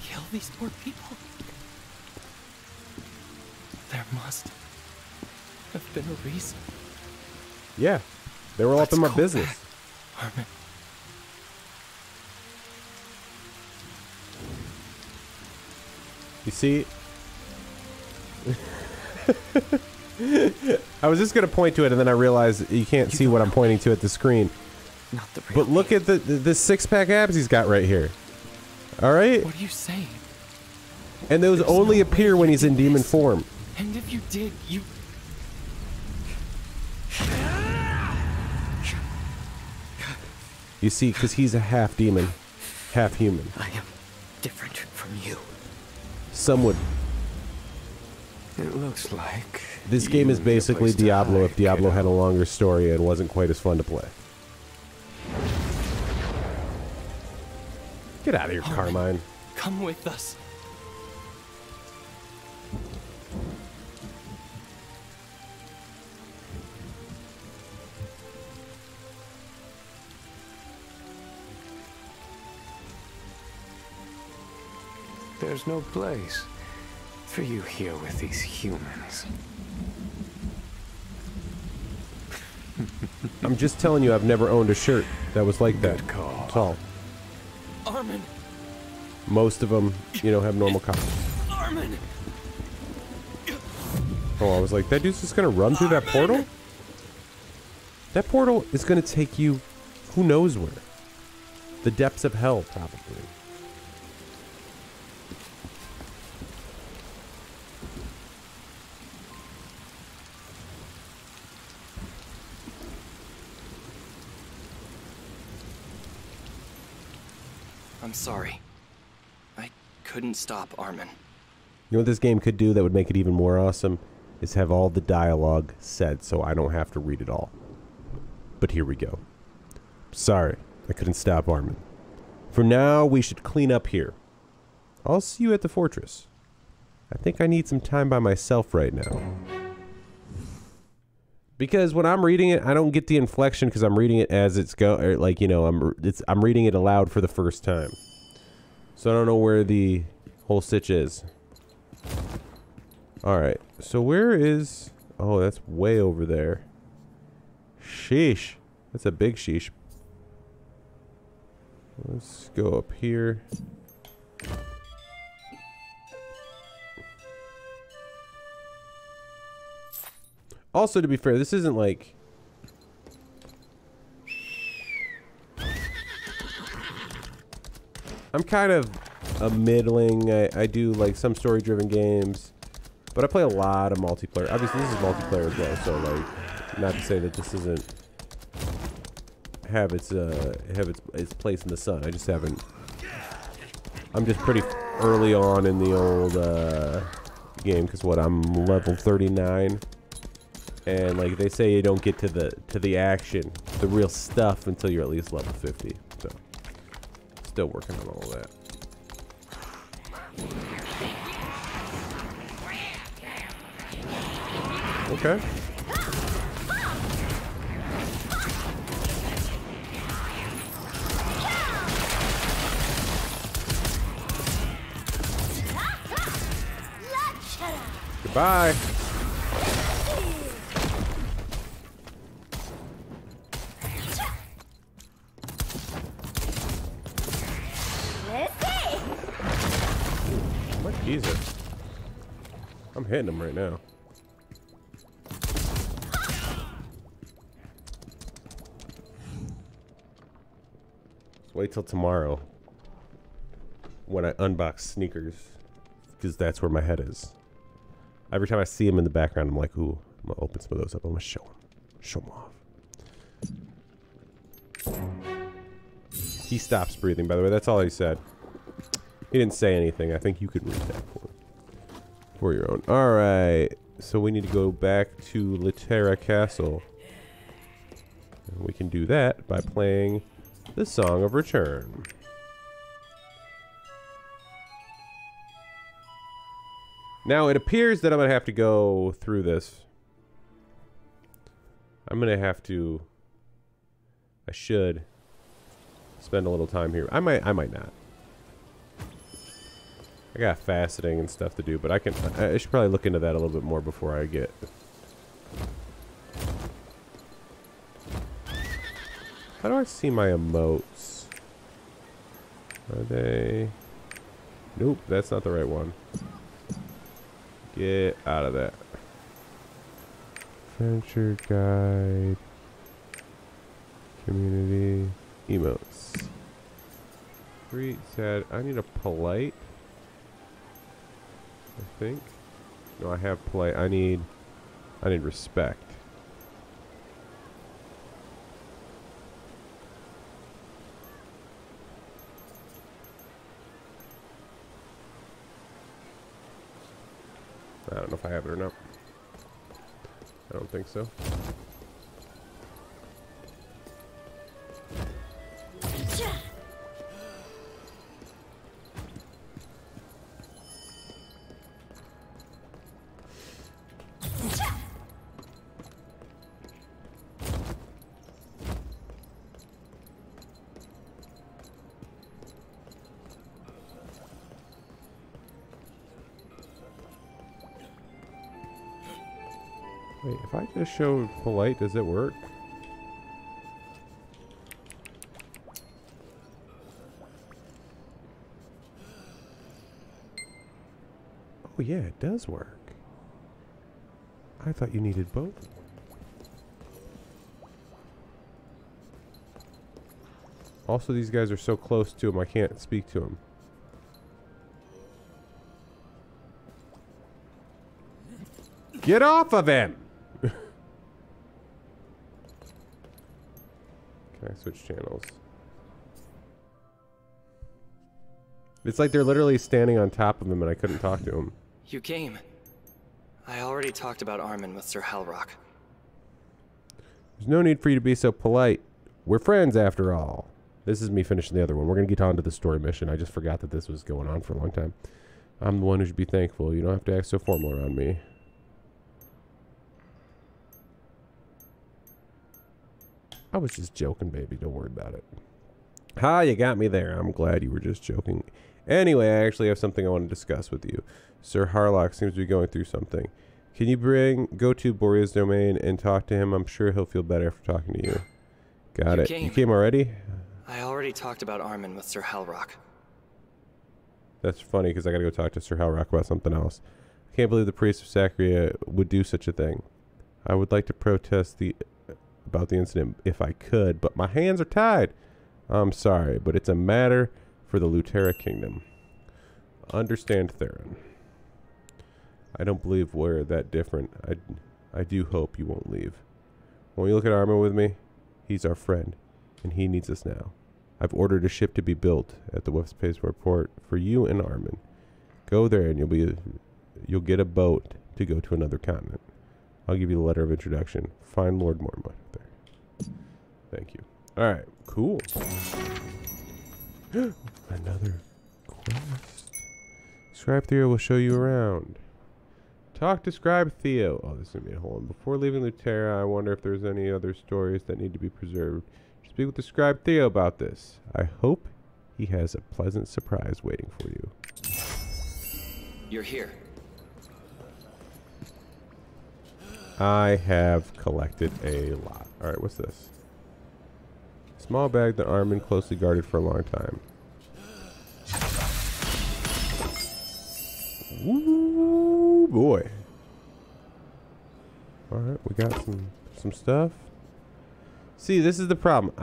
kill these poor people? There must have been a reason. Yeah. They were all up in my Let's go business. back, Armin. You see? I was just going to point to it, and then I realized you can't see what I'm pointing to at the screen. Not the real But look at the six-pack abs he's got right here. All right? What are you saying? And those There's only no appear way when you he's in did demon this. form. And if you did, you... You see, because he's a half demon, half human. I am different from you. Some would It looks like This game is basically Diablo if Diablo had a longer story and wasn't quite as fun to play. Get out of here, Carmine. Come with us. There's no place for you here with these humans. I'm just telling you, I've never owned a shirt that was like that. Good call. That's all. Armin! Most of them, you know, have normal costumes. Armin! Oh, I was like, that dude's just gonna run through that portal? That portal is gonna take you who knows where. The depths of hell, probably. I'm sorry. I couldn't stop Armin. You know what this game could do that would make it even more awesome? Is have all the dialogue said so I don't have to read it all. But here we go. Sorry, I couldn't stop Armin. For now, we should clean up here. I'll see you at the fortress. I think I need some time by myself right now. Because when I'm reading it, I don't get the inflection because I'm reading it as it's like, you know, I'm reading it aloud for the first time. So I don't know where the whole stitch is. Alright, so where is... Oh, that's way over there. Sheesh. That's a big sheesh. Let's go up here. Also, to be fair, this isn't like... I'm kind of a middling. I do like some story-driven games, but I play a lot of multiplayer. Obviously, this is multiplayer as well, so like, not to say that this isn't have its place in the sun. I just haven't. I'm just pretty early on in the old game because what I'm level 39. And like they say, you don't get to the action, the real stuff, until you're at least level 50. So, still working on all of that. Okay. Goodbye. Jesus. I'm hitting him right now. Let's wait till tomorrow when I unbox sneakers, because that's where my head is. Every time I see him in the background, I'm like, ooh, I'm going to open some of those up. I'm going to show him. Show him off. He stops breathing, by the way. That's all he said. He didn't say anything. I think you could read that for your own. All right. So we need to go back to Litera Castle. And we can do that by playing the Song of Return. Now, it appears that I'm going to have to go through this. I'm going to have to... I should spend a little time here. I might not. I got faceting and stuff to do, but I should probably look into that a little bit more before I get... How do I see my emotes? Are they... Nope, that's not the right one. Get out of that. Adventure guide. Community. Emotes. Great, sad. I need a polite. I think. No, I have polite. I need respect. I don't know if I have it or not. I don't think so. Wait, if I just show polite, does it work? Oh yeah, it does work. I thought you needed both. Also, these guys are so close to him, I can't speak to him. Get off of him! Can I switch channels? It's like they're literally standing on top of him and I couldn't talk to him. You came. I already talked about Armin with Sir Halrock. There's no need for you to be so polite. We're friends after all. This is me finishing the other one. We're going to get on to the story mission. I just forgot that this was going on for a long time. I'm the one who should be thankful. You don't have to act so formal around me. I was just joking, baby. Don't worry about it. Ha, you got me there. I'm glad you were just joking. Anyway, I actually have something I want to discuss with you. Sir Harlock seems to be going through something. Can you go to Borea's domain and talk to him? I'm sure he'll feel better after talking to you. Got it. You came already? I already talked about Armin with Sir Halrock. That's funny because I got to go talk to Sir Halrock about something else. I can't believe the priest of Sacria would do such a thing. I would like to protest about the incident if I could, but my hands are tied. I'm sorry, but it's a matter for the Lutera Kingdom. Understand, Theron. I don't believe we're that different. I do hope you won't leave. Won't you look at Armin with me? He's our friend, and he needs us now. I've ordered a ship to be built at the Westspaceport port for you and Armin. Go there, and you'll get a boat to go to another continent. I'll give you the letter of introduction. Find Lord Mormont there. Thank you. All right, cool. Another quest. Scribe Theo will show you around. Talk to Scribe Theo. Oh, this is going to be a whole one. Before leaving Lutera, I wonder if there's any other stories that need to be preserved. Speak with the Scribe Theo about this. I hope he has a pleasant surprise waiting for you. You're here. I have collected a lot. Alright, what's this? Small bag that Armin closely guarded for a long time. Ooh, boy. Alright, we got some stuff. See, this is the problem.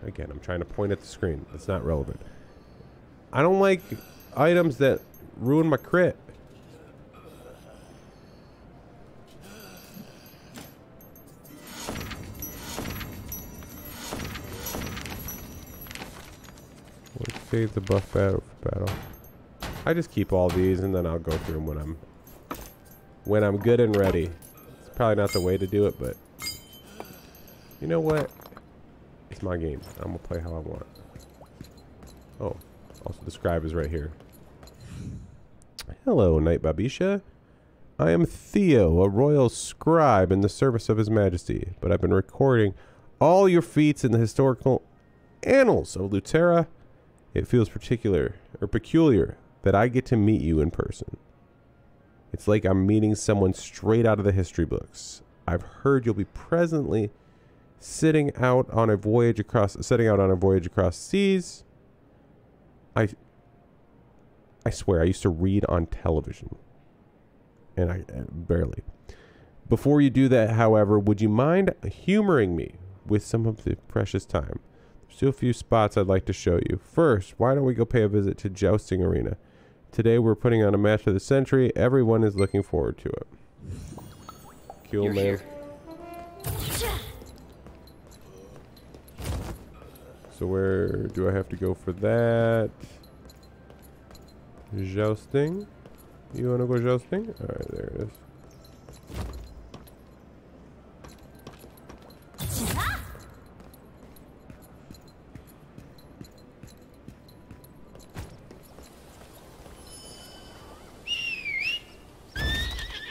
Again, I'm trying to point at the screen. It's not relevant. I don't like items that ruin my crit. Let's save the buff battle for battle. I just keep all these and then I'll go through them when I'm good and ready. It's probably not the way to do it, but you know what? It's my game. I'm gonna play how I want. Oh, also the scribe is right here. Hello, Knight Babisha. I am Theo, a royal scribe in the service of His Majesty, but I've been recording all your feats in the historical annals of Lutera. It feels peculiar that I get to meet you in person. It's like I'm meeting someone straight out of the history books. I've heard you'll be presently setting out on a voyage across seas. I swear I used to read on television, and I barely. Before you do that, however, would you mind humoring me with some of the precious time? There's still a few spots I'd like to show you. First, why don't we go pay a visit to Jousting Arena? Today we're putting on a match of the century. Everyone is looking forward to it. Cool, man. Here. So where do I have to go for that? Jousting? You wanna go jousting? Alright, there it is.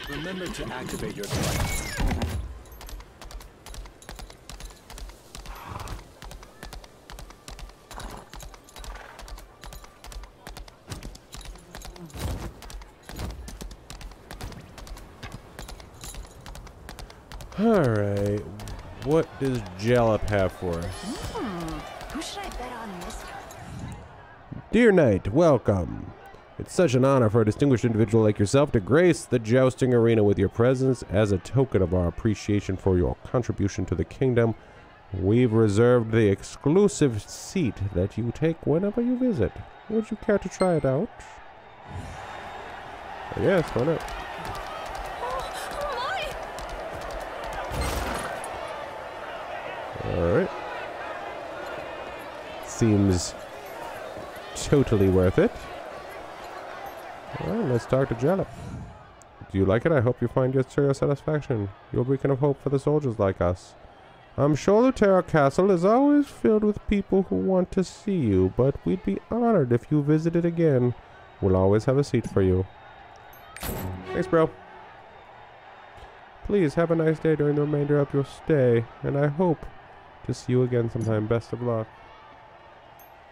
Remember to activate your device. Alright, what does Jalop have for us? Who should I bet on this time? Dear Knight, welcome. It's such an honor for a distinguished individual like yourself to grace the jousting arena with your presence. As a token of our appreciation for your contribution to the kingdom, we've reserved the exclusive seat that you take whenever you visit. Would you care to try it out? Yes, why not? Alright. Seems totally worth it. Alright, let's talk to Jalop. Do you like it? I hope you find it to your satisfaction. You're a beacon of hope for the soldiers like us. I'm sure Lutera Castle is always filled with people who want to see you, but we'd be honored if you visited again. We'll always have a seat for you. Thanks, bro. Please have a nice day during the remainder of your stay, and I hope to see you again sometime. Best of luck.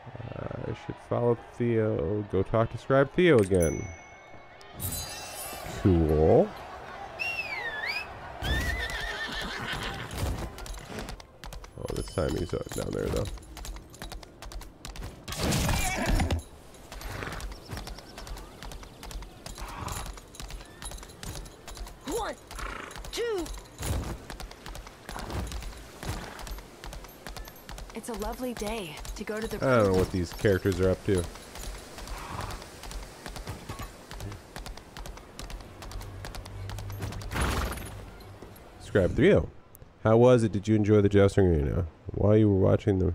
I should follow Theo. Go talk to Scribe Theo again. Cool. Oh, this time he's down there though. One, two. It's a lovely day to go to the... I don't know what these characters are up to. Scribe Theo. How was it? Did you enjoy the jousting arena? While you were watching the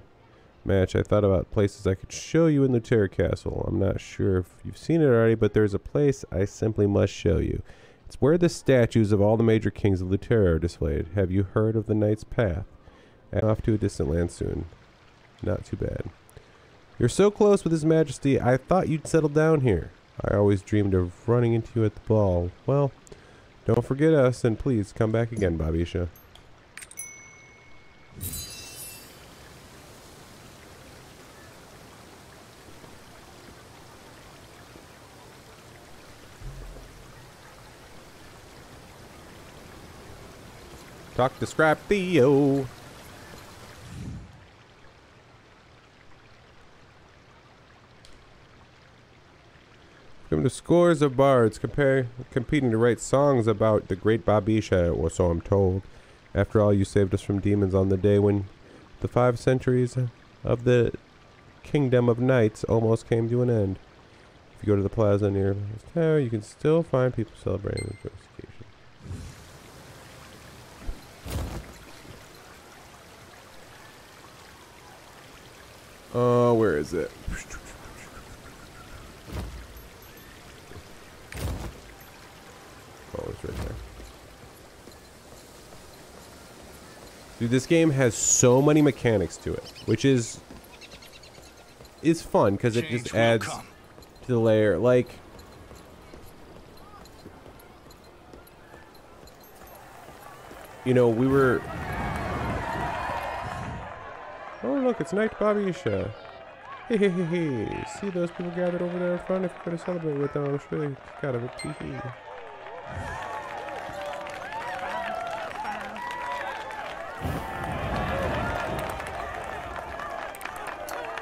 match, I thought about places I could show you in Lutera Castle. I'm not sure if you've seen it already, but there's a place I simply must show you. It's where the statues of all the major kings of Lutera are displayed. Have you heard of the Knight's Path? Off to a distant land soon. Not too bad. You're so close with His Majesty, I thought you'd settle down here. I always dreamed of running into you at the ball. Well, don't forget us, and please come back again, Babisha. Talk to Scribe Theo. Come to scores of bards competing to write songs about the great Babisha, or so I'm told. After all, you saved us from demons on the day when the 5 centuries of the Kingdom of Knights almost came to an end. If you go to the plaza near this tower, you can still find people celebrating the occasion. Oh, where is it? Oh, it's right there. Dude, this game has so many mechanics to it, which is fun because it just adds to the layer. Like, you know, we were. Oh, look, it's Knight Babisha. Hey, hey, hey, hey. See those people gathered over there in front? If you're going to celebrate with them, I'm sure they got a tee hee.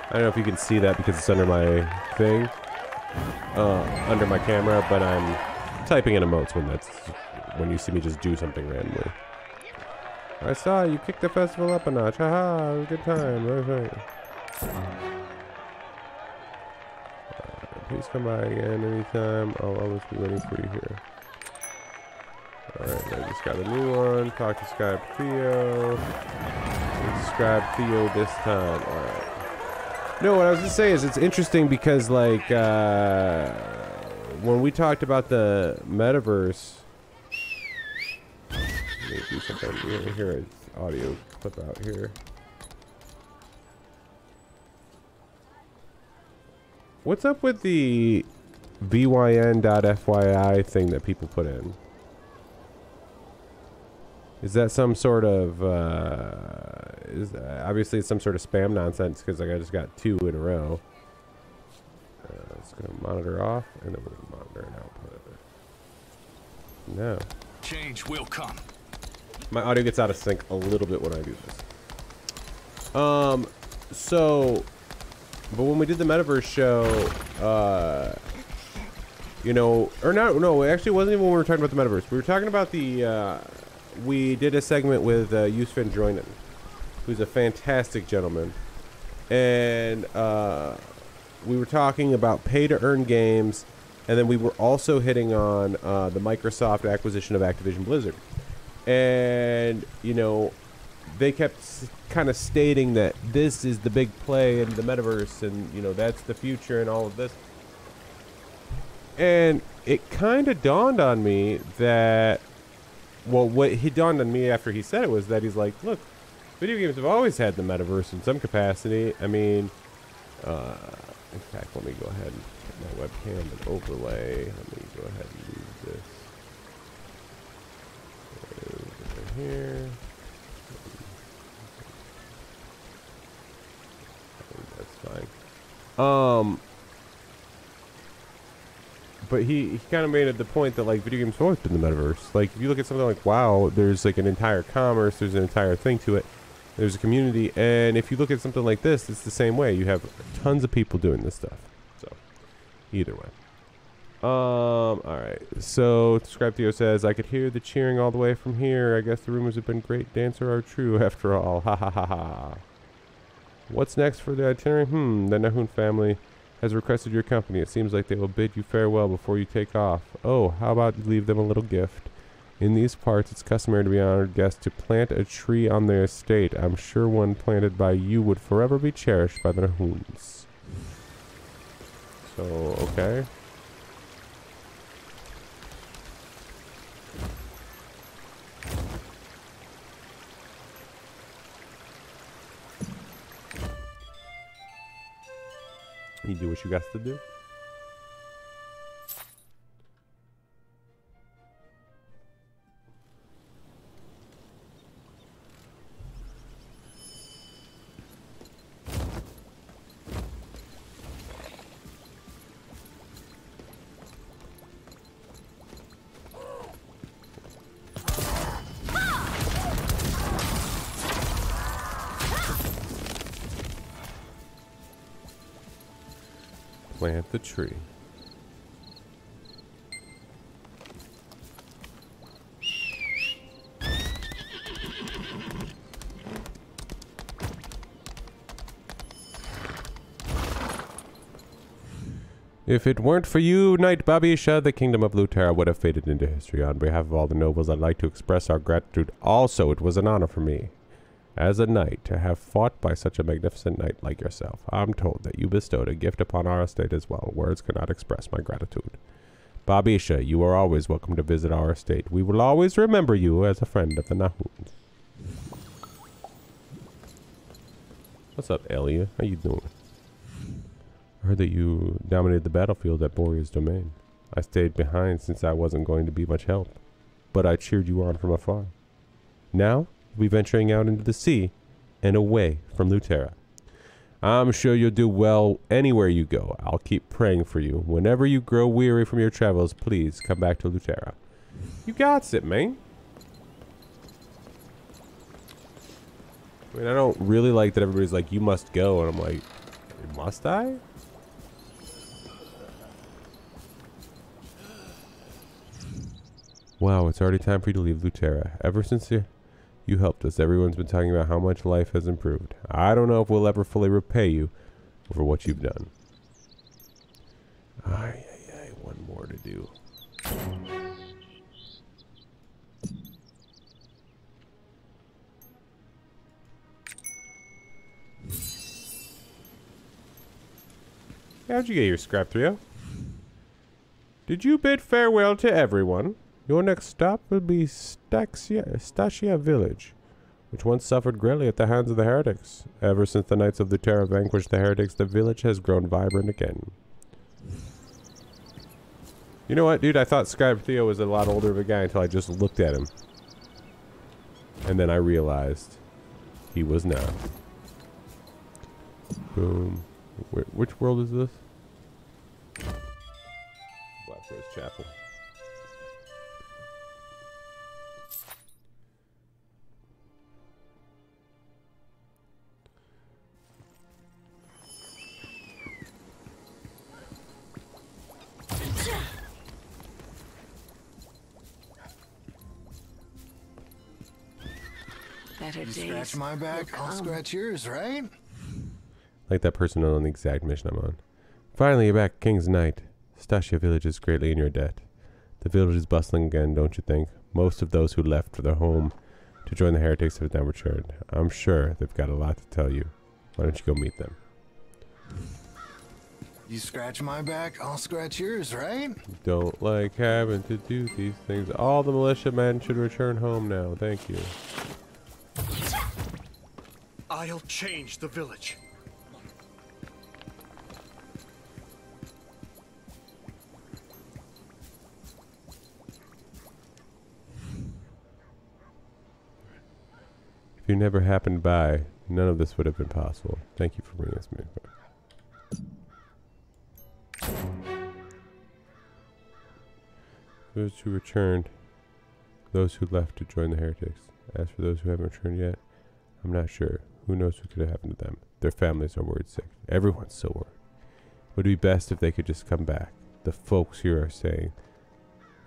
I don't know if you can see that because it's under my thing, under my camera, but I'm typing in emotes when you see me just do something randomly. I saw you kicked the festival up a notch. Haha, it was a good time. Right. Please come by again anytime. I'll always be waiting for you here. Alright, I just got a new one. Talk to Scribe Theo. Scribe Theo this time. Alright. No, what I was going to say is it's interesting because, like, when we talked about the metaverse, let me do something. You're gonna hear an audio clip out here. What's up with the byn.fyi thing that people put in? Is that some sort of obviously it's some sort of spam nonsense because like I just got 2 in a row. It's gonna monitor off and then we're gonna monitor and output. No. Change will come. My audio gets out of sync a little bit when I do this. So but when we did the metaverse show, you know, or no, actually it wasn't even when we were talking about the metaverse. We were talking about the we did a segment with Yusufin Joinen, who's a fantastic gentleman, and we were talking about pay-to-earn games, and then we were also hitting on the Microsoft acquisition of Activision Blizzard, and you know, they kept kind of stating that this is the big play in the metaverse, and you know that's the future and all of this, and it kind of dawned on me that. Well, what he dawned on me after he said it was that he's like, look, video games have always had the metaverse in some capacity. I mean, in fact, let me go ahead and get my webcam and overlay. Let me go ahead and use this. Over here. That's fine. But he kind of made it the point that like video games have always been the metaverse. Like if you look at something like WoW, there's like an entire commerce, there's an entire thing to it. There's a community, and if you look at something like this, it's the same way. You have tons of people doing this stuff. So either way. All right. So Subscribe Theo says, I could hear the cheering all the way from here. I guess the rumors have been great dancer are true after all. Ha ha ha ha. What's next for the itinerary? The Nahun family has requested your company. It seems like they will bid you farewell before you take off. Oh, how about you leave them a little gift? In these parts, it's customary to be honored guests to plant a tree on their estate. I'm sure one planted by you would forever be cherished by the Nahuns. So, okay. You do what you got to do. Plant the tree. If it weren't for you, Knight Babisha, the kingdom of Lutera would have faded into history. On behalf of all the nobles, I'd like to express our gratitude. Also, it was an honor for me, as a knight, to have fought by such a magnificent knight like yourself. I'm told that you bestowed a gift upon our estate as well. Words cannot express my gratitude. Babisha, you are always welcome to visit our estate. We will always remember you as a friend of the Nahuns. What's up, Elia? How you doing? I heard that you dominated the battlefield at Borea's domain. I stayed behind since I wasn't going to be much help, but I cheered you on from afar. Now, we'll be venturing out into the sea and away from Lutera. I'm sure you'll do well anywhere you go. I'll keep praying for you. Whenever you grow weary from your travels, please come back to Lutera. You got it, man. I mean, I don't really like that everybody's like, you must go, and I'm like, must I? Wow, it's already time for you to leave Lutera. Ever since you helped us, everyone's been talking about how much life has improved. I don't know if we'll ever fully repay you for what you've done. One more to do. How'd you get your scrap, Trio? Did you bid farewell to everyone? Your next stop will be Stasia Village, which once suffered greatly at the hands of the heretics. Ever since the Knights of the Terra vanquished the heretics, the village has grown vibrant again. You know what, dude? I thought Skype Theo was a lot older of a guy until I just looked at him. And then I realized he was not. Boom. Which world is this? Black Rose Chapel. Better You days scratch my back, I'll scratch yours, right? Like that person on the exact mission I'm on. Finally, you're back, King's Knight. Stasia Village is greatly in your debt. The village is bustling again, don't you think? Most of those who left for their home to join the heretics have now returned. I'm sure they've got a lot to tell you. Why don't you go meet them? You scratch my back, I'll scratch yours, right? Don't like having to do these things. All the militiamen should return home now. Thank you. I'll change the village. If you never happened by, none of this would have been possible. Thank you for bringing this move. Those who returned, those who left to join the heretics. As for those who haven't returned yet, I'm not sure. Who knows what could have happened to them? Their families are worried sick. Everyone's so worried. It would be best if they could just come back. The folks here are saying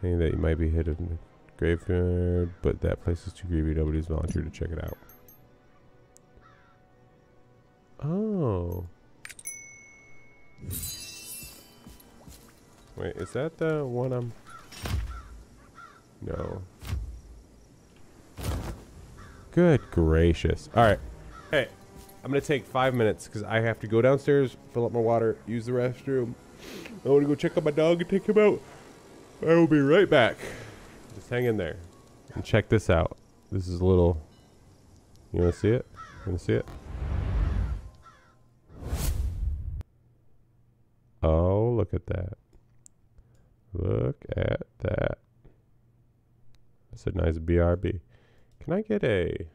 that you might be hit in the graveyard, but that place is too creepy. Nobody's volunteered to check it out. Oh. Wait, is that the one I'm... No. Good gracious. Alright. Hey, I'm going to take 5 minutes because I have to go downstairs, fill up my water, use the restroom. I want to go check on my dog and take him out. I will be right back. Just hang in there. And check this out. This is a little... You want to see it? You want to see it? Oh, look at that. Look at that. That's a nice BRB. Can I get a...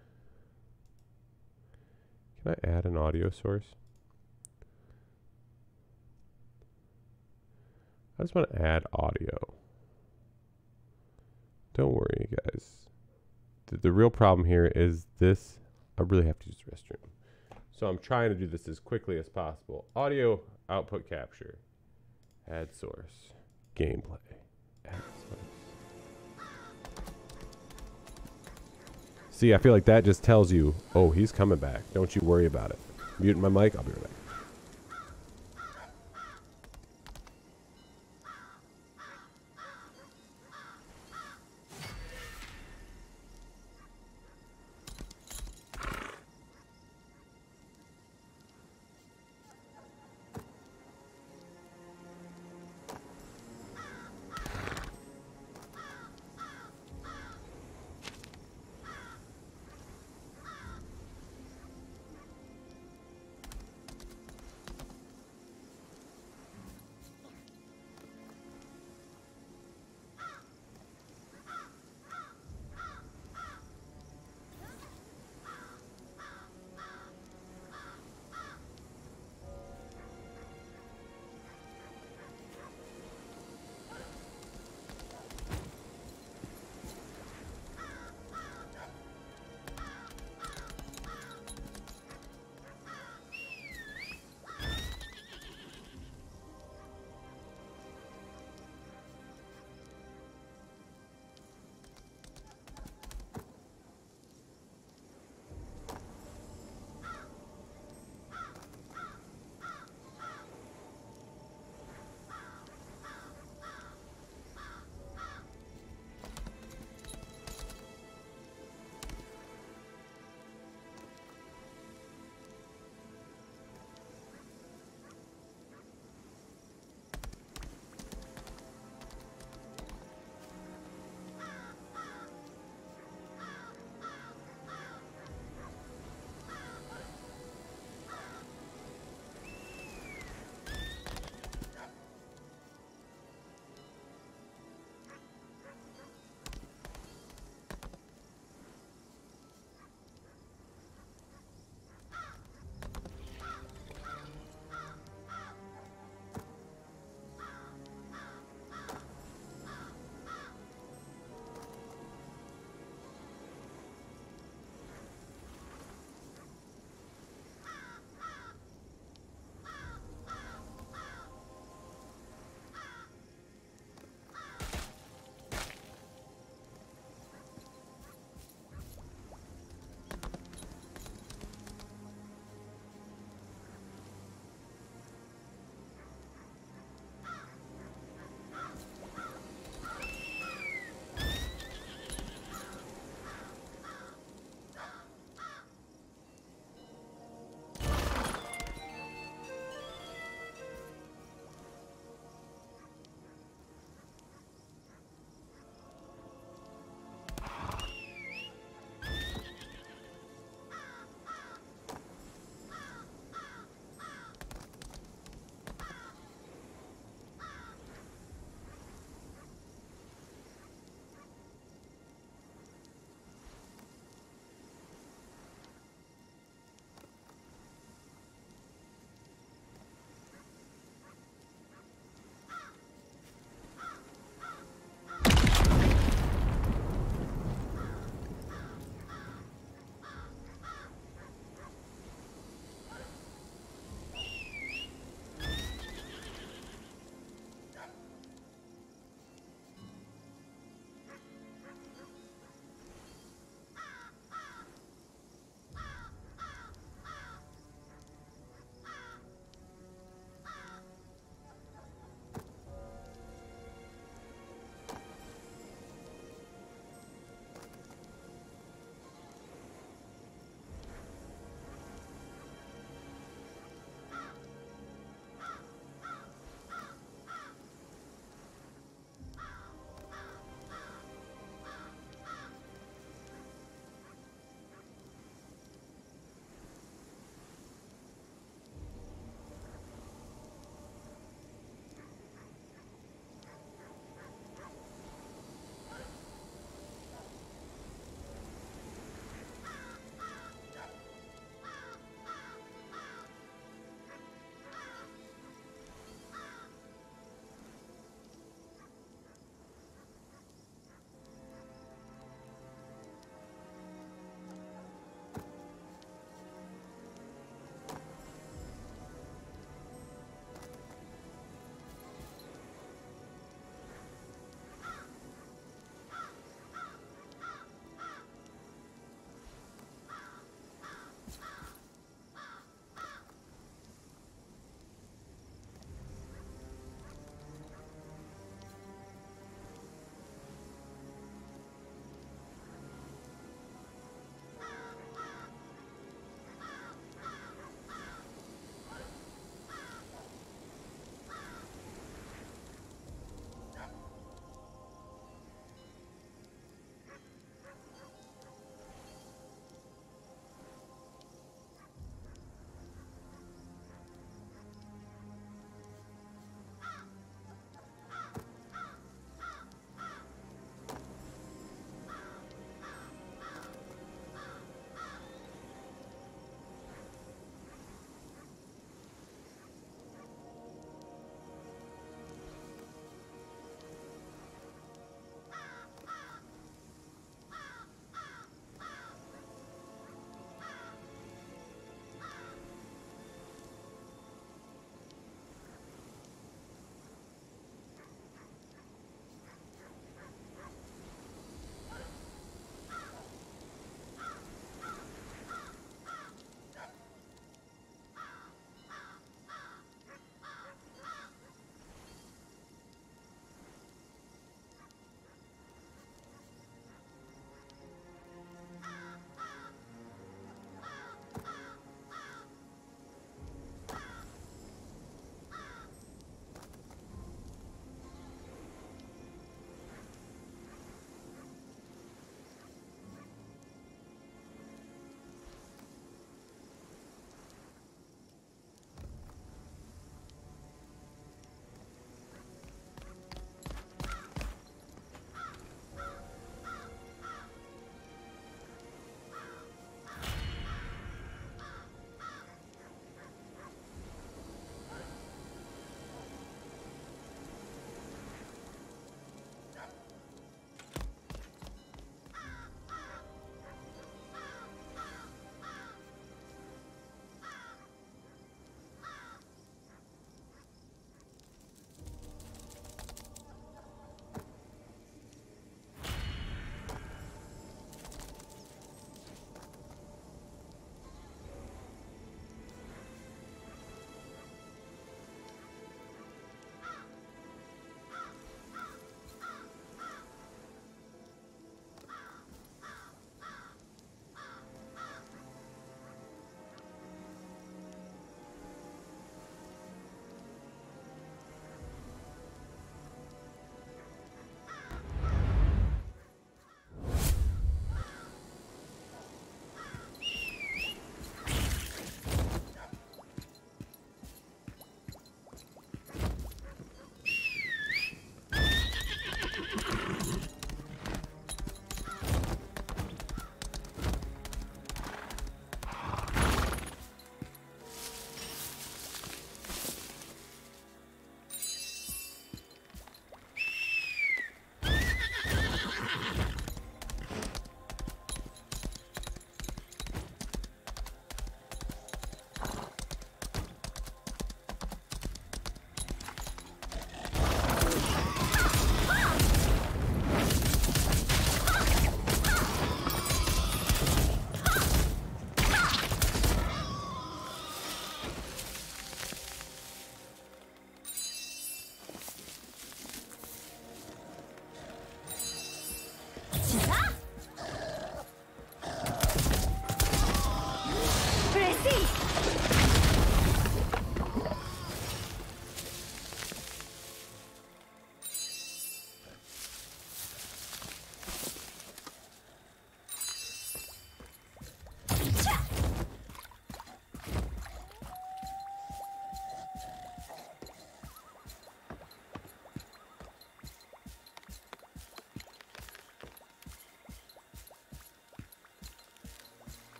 Can I add an audio source? I just want to add audio. Don't worry, guys. The real problem here is this. I really have to use the restroom. So I'm trying to do this as quickly as possible. Audio output capture. Add source. Gameplay. Add source. See, I feel like that just tells you, oh, he's coming back. Don't you worry about it. Mute my mic. I'll be right back.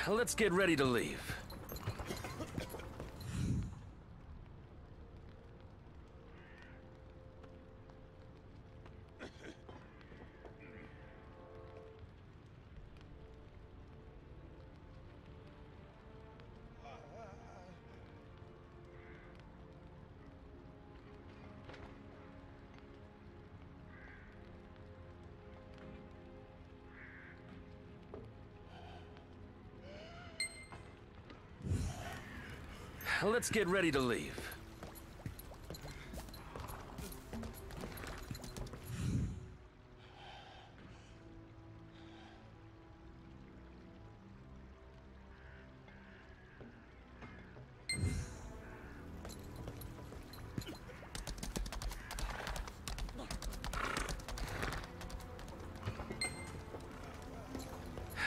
Let's get ready to leave. Let's get ready to leave.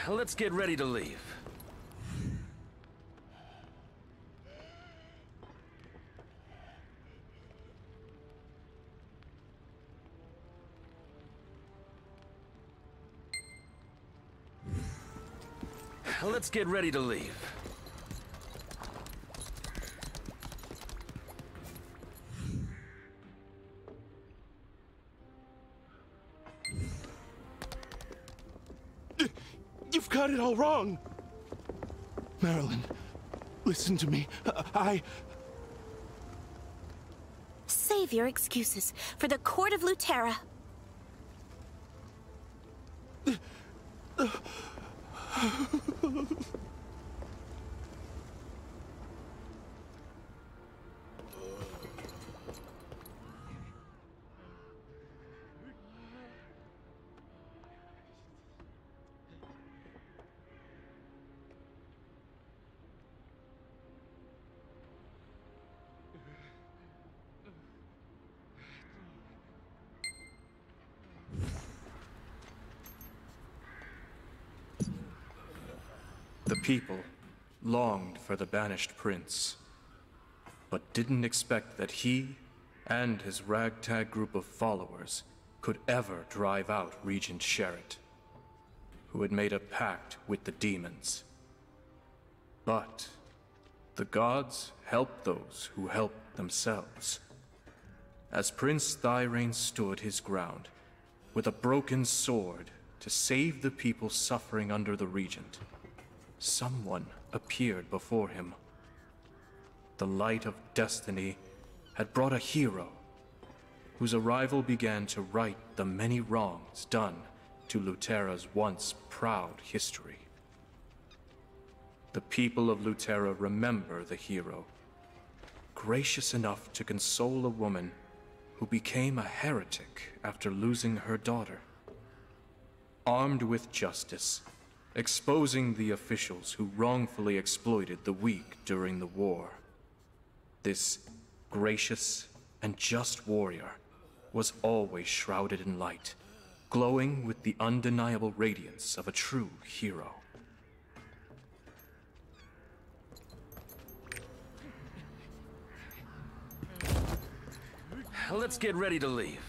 Let's get ready to leave. Let's get ready to leave. You've got it all wrong. Marilyn, listen to me. Save your excuses for the court of Lutera. The people longed for the banished prince, but didn't expect that he and his ragtag group of followers could ever drive out Regent Sherritt, who had made a pact with the demons. But the gods help those who help themselves. As Prince Thyrain stood his ground, with a broken sword to save the people suffering under the Regent, someone appeared before him. The light of destiny had brought a hero, whose arrival began to right the many wrongs done to Lutera's once proud history. The people of Lutera remember the hero, gracious enough to console a woman who became a heretic after losing her daughter. Armed with justice, exposing the officials who wrongfully exploited the weak during the war. This gracious and just warrior was always shrouded in light, glowing with the undeniable radiance of a true hero. Let's get ready to leave.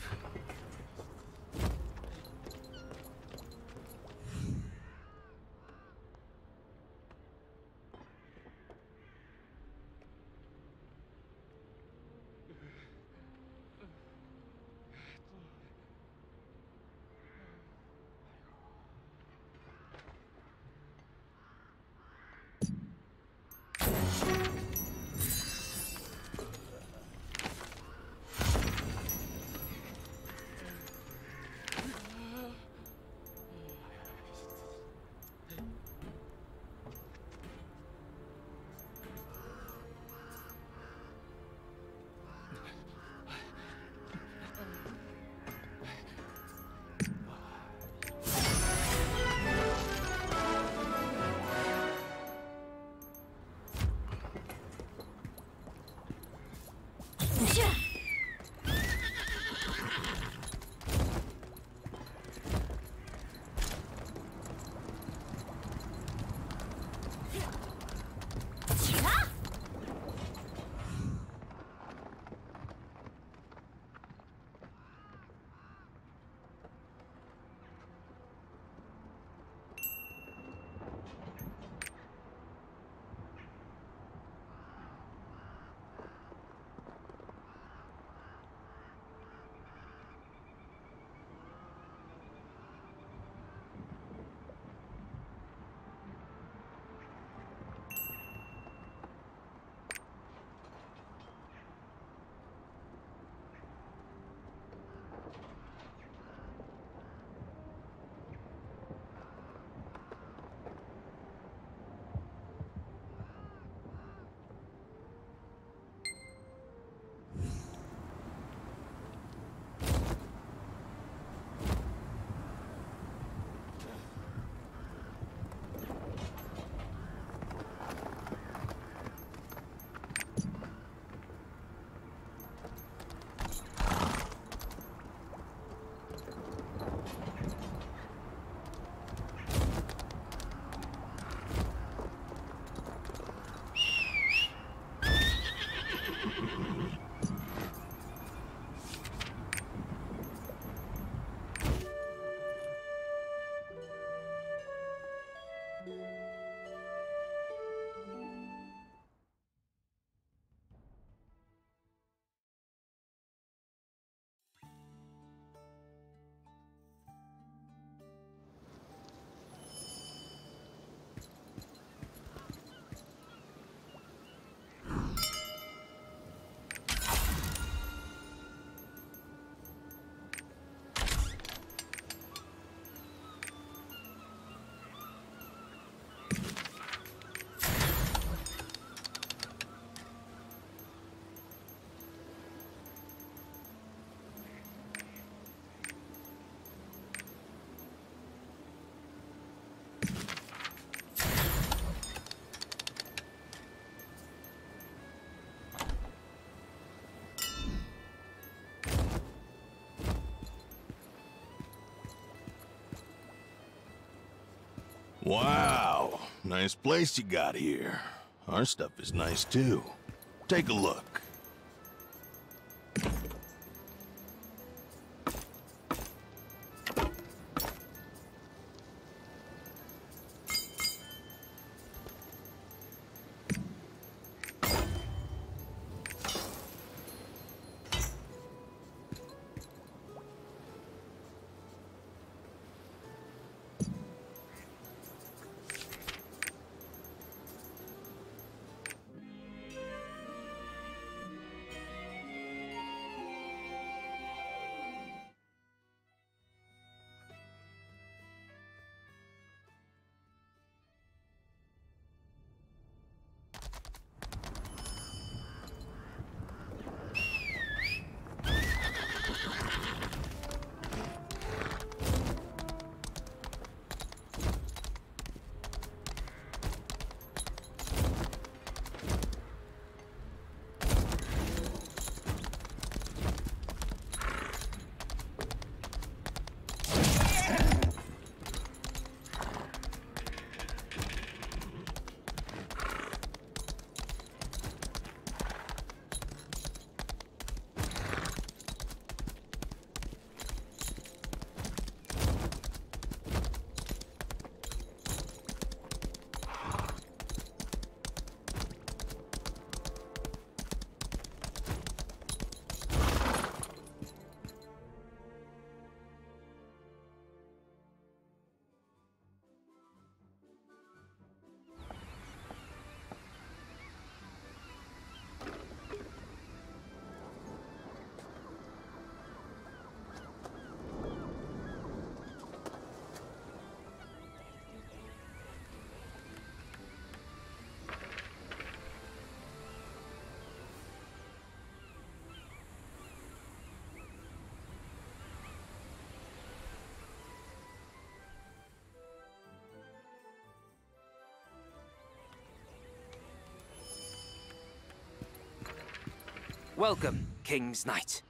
Wow, nice place you got here. Our stuff is nice too. Take a look. Welcome, King's Knight.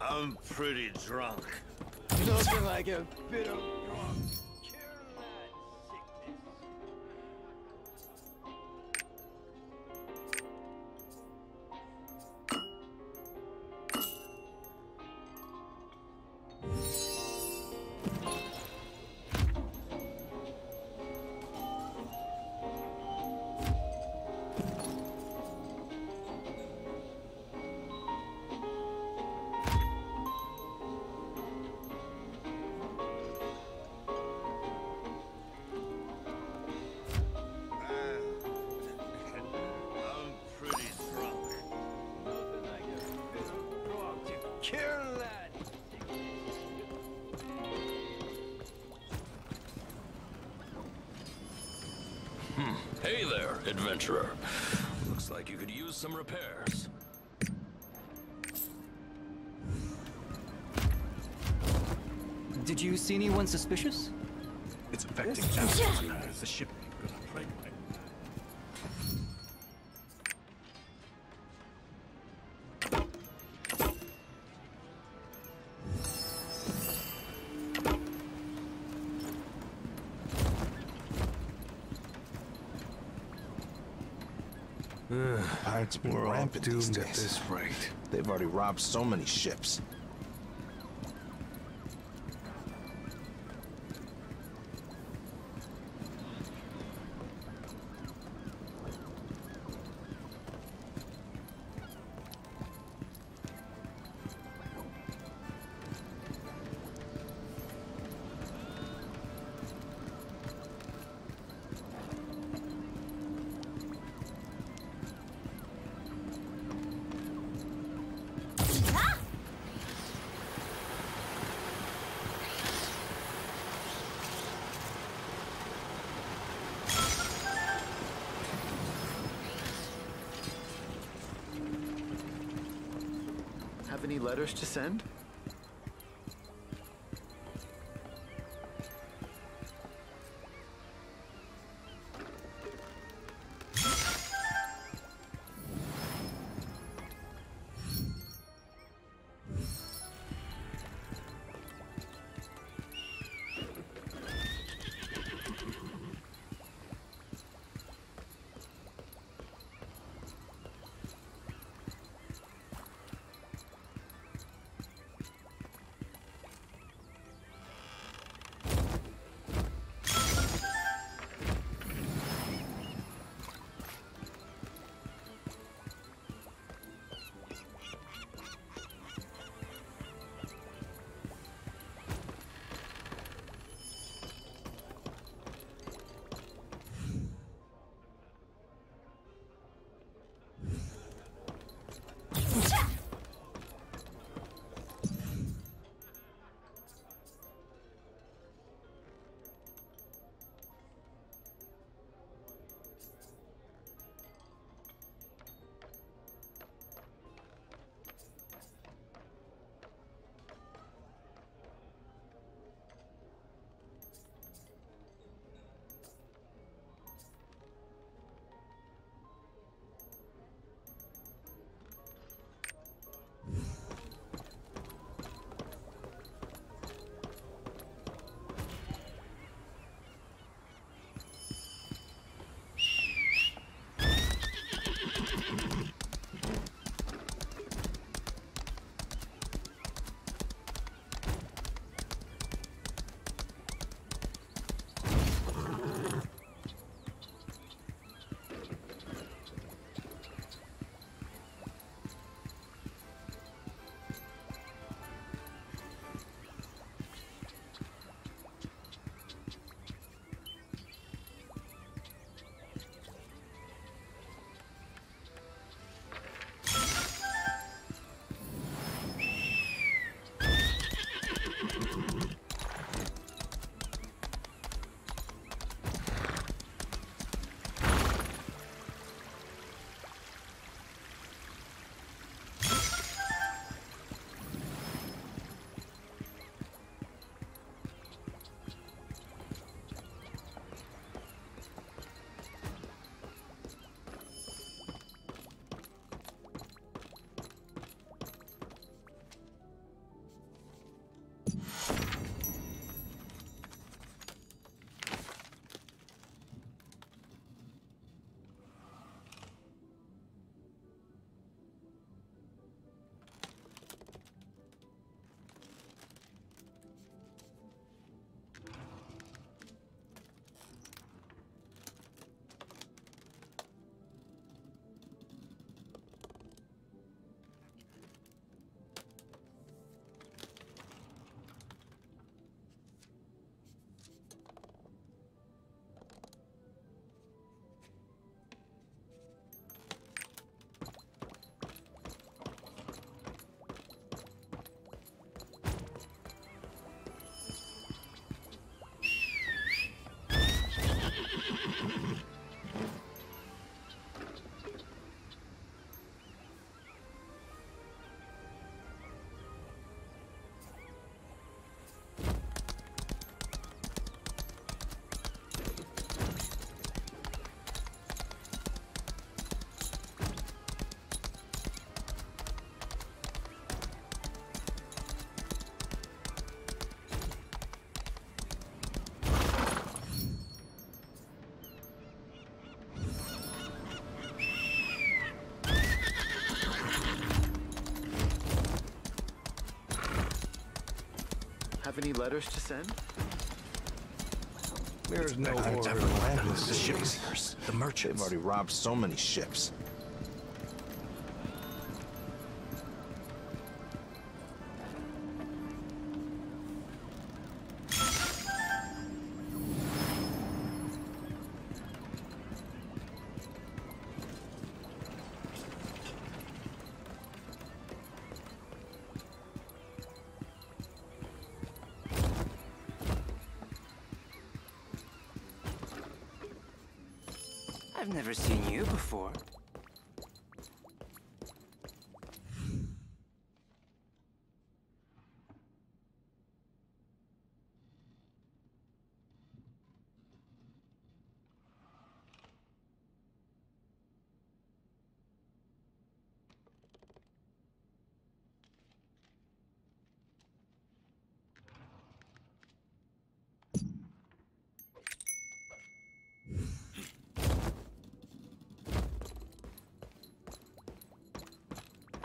I'm pretty drunk. Nothing like a bit of drunk. Hey there, adventurer. Looks like you could use some repairs. Did you see anyone suspicious? It's affecting us. The ship. Pirates been We're all rampant these doomed at days. this rate. They've already robbed so many ships. Have any letters to send? Have any letters to send? There's no I've order. never landed the ships. The merchants. They've already robbed so many ships. I've never seen you before.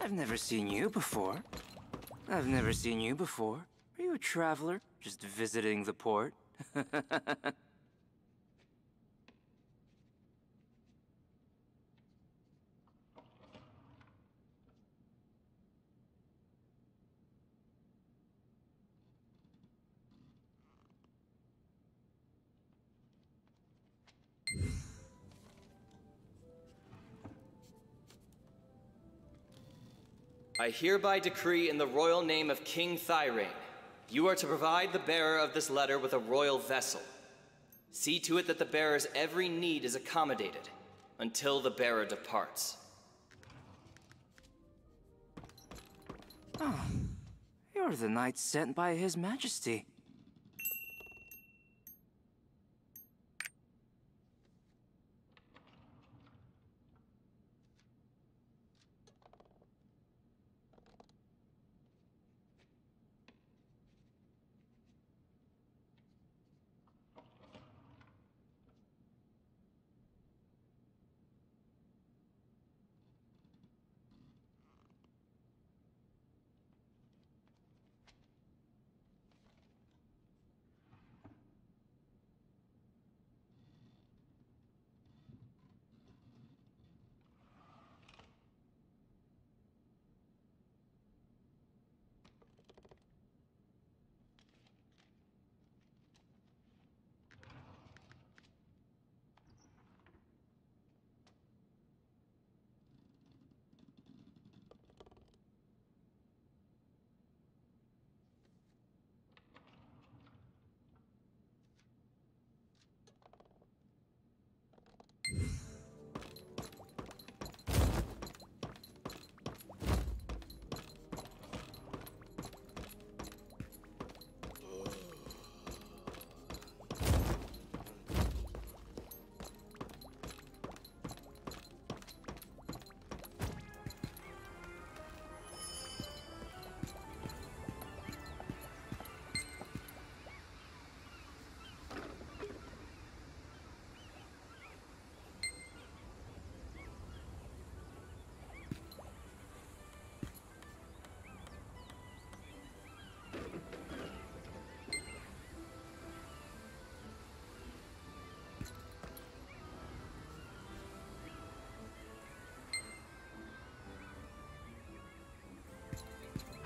I've never seen you before. I've never seen you before. Are you a traveler? Just visiting the port? I hereby decree in the royal name of King Thyrane, you are to provide the bearer of this letter with a royal vessel. See to it that the bearer's every need is accommodated, until the bearer departs. Oh, you're the knight sent by His Majesty.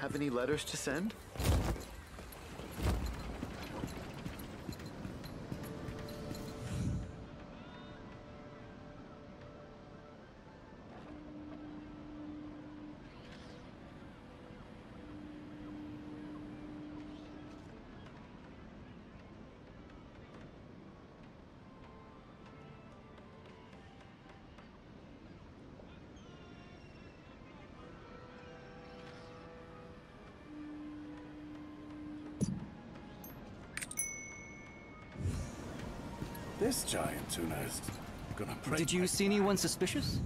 Have any letters to send? This giant tuna is gonna break. Did you see anyone suspicious?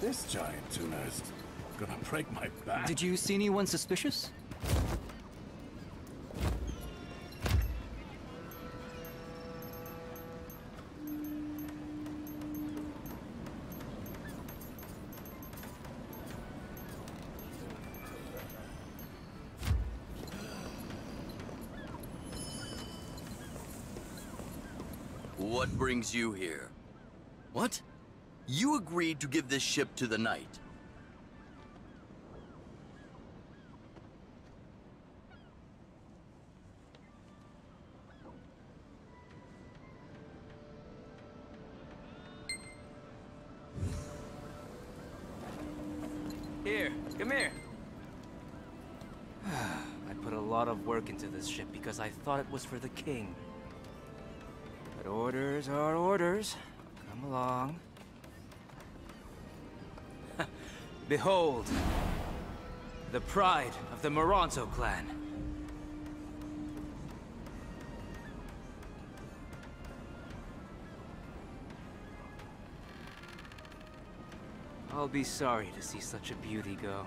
This giant tuna is gonna break my back. Did you see anyone suspicious? What brings you here? What? You agreed to give this ship to the Knight. Here, come here. I put a lot of work into this ship because I thought it was for the king. But orders are orders. Come along. Behold, the pride of the Moronto clan. I'll be sorry to see such a beauty go.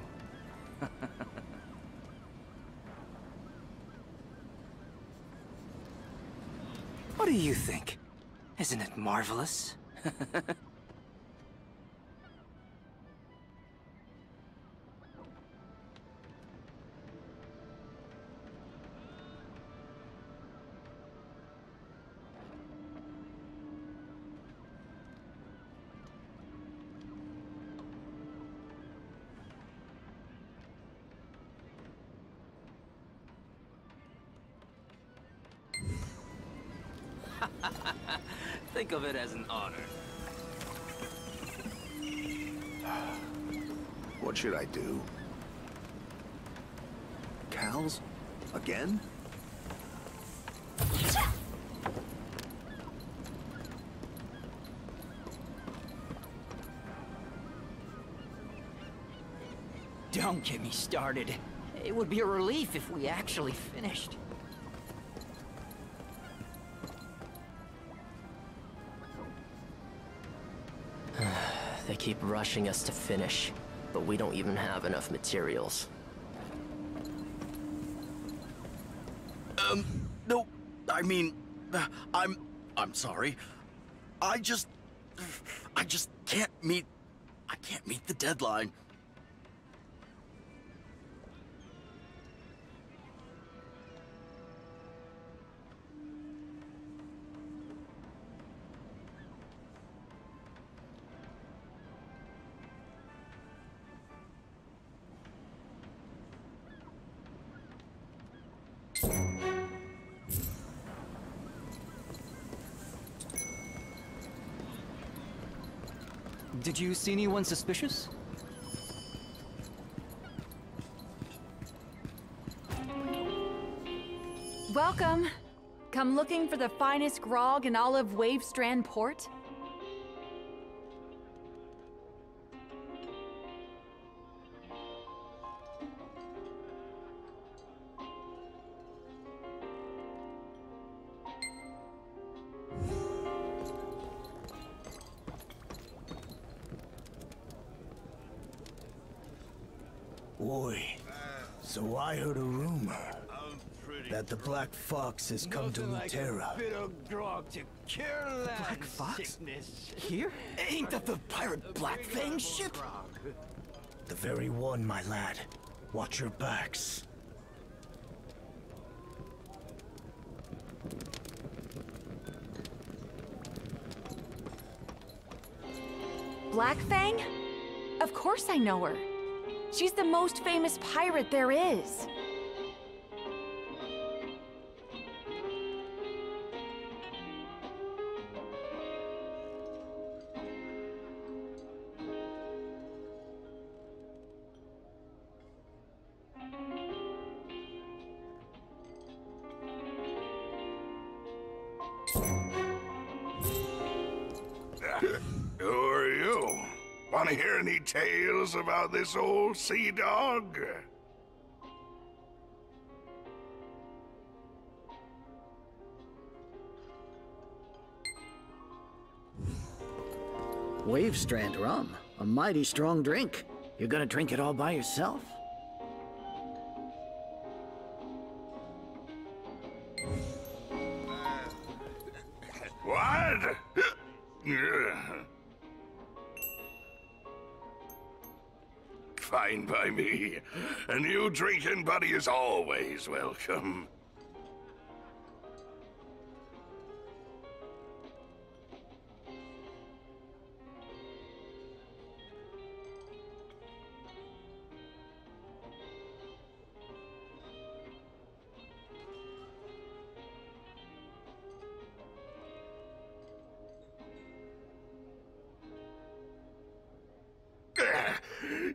What do you think? Isn't it marvelous? Think of it as an honor. What should I do? Cows? Again? Don't get me started. It would be a relief if we actually finished. They keep rushing us to finish, but we don't even have enough materials. No, I mean, I'm sorry. I just can't meet the deadline. Did you see anyone suspicious? Welcome. Come looking for the finest grog in all of Wavestrand Port? Boy, so I heard a rumor that the Black Fox has come to Luterra. Black Fox? Here? Ain't that the pirate Black Fang ship? The very one, my lad. Watch your backs. Black Fang? Of course I know her. She's the most famous pirate there is. Who are you? Want to hear any tales about this old sea dog? Wavestrand rum. A mighty strong drink. You're gonna drink it all by yourself? What? Fine by me. A new drinking buddy is always welcome.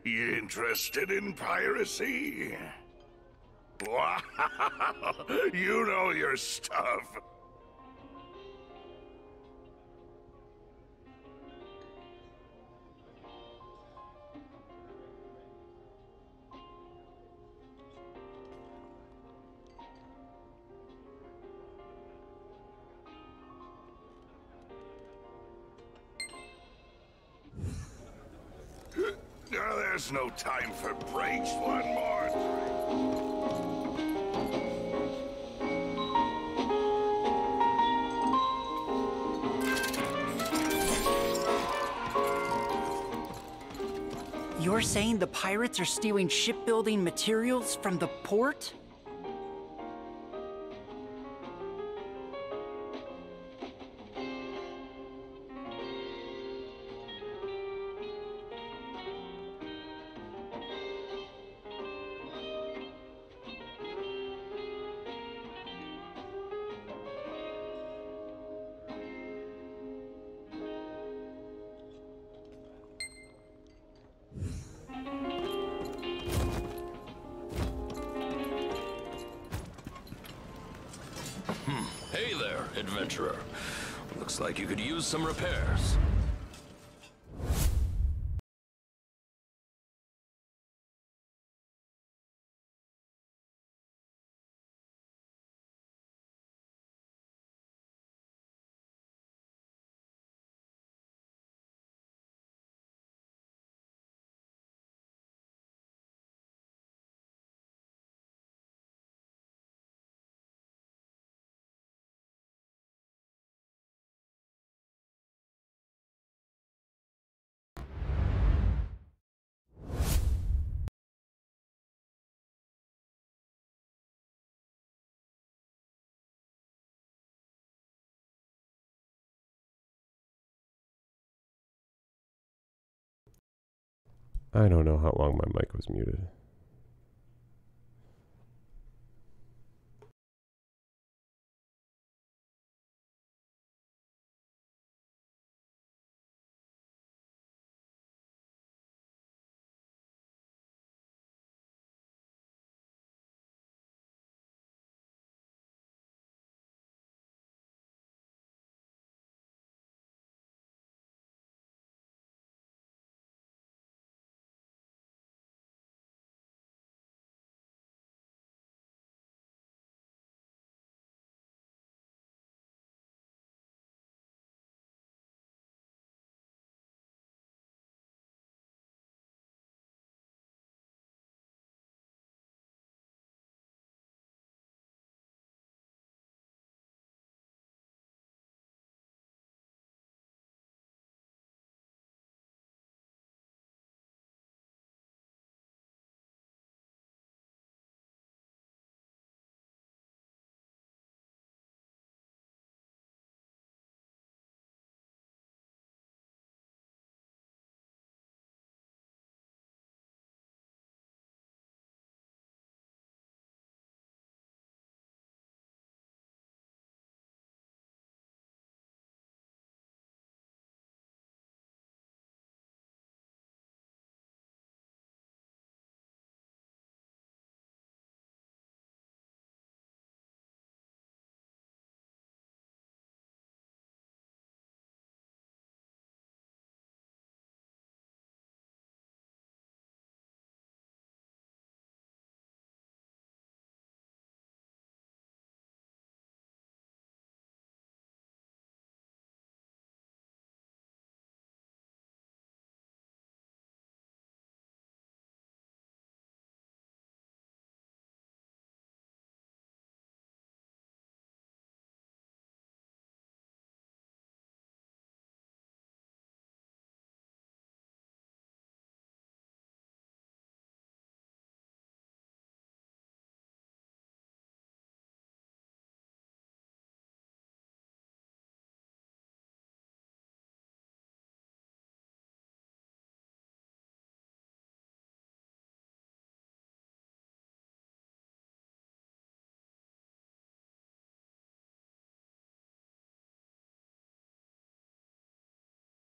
You interested in piracy? Wow, you know your stuff. There's no time for breaks. One more You're saying the pirates are stealing shipbuilding materials from the port? Hey there, adventurer. Looks like you could use some repairs. I don't know how long my mic was muted.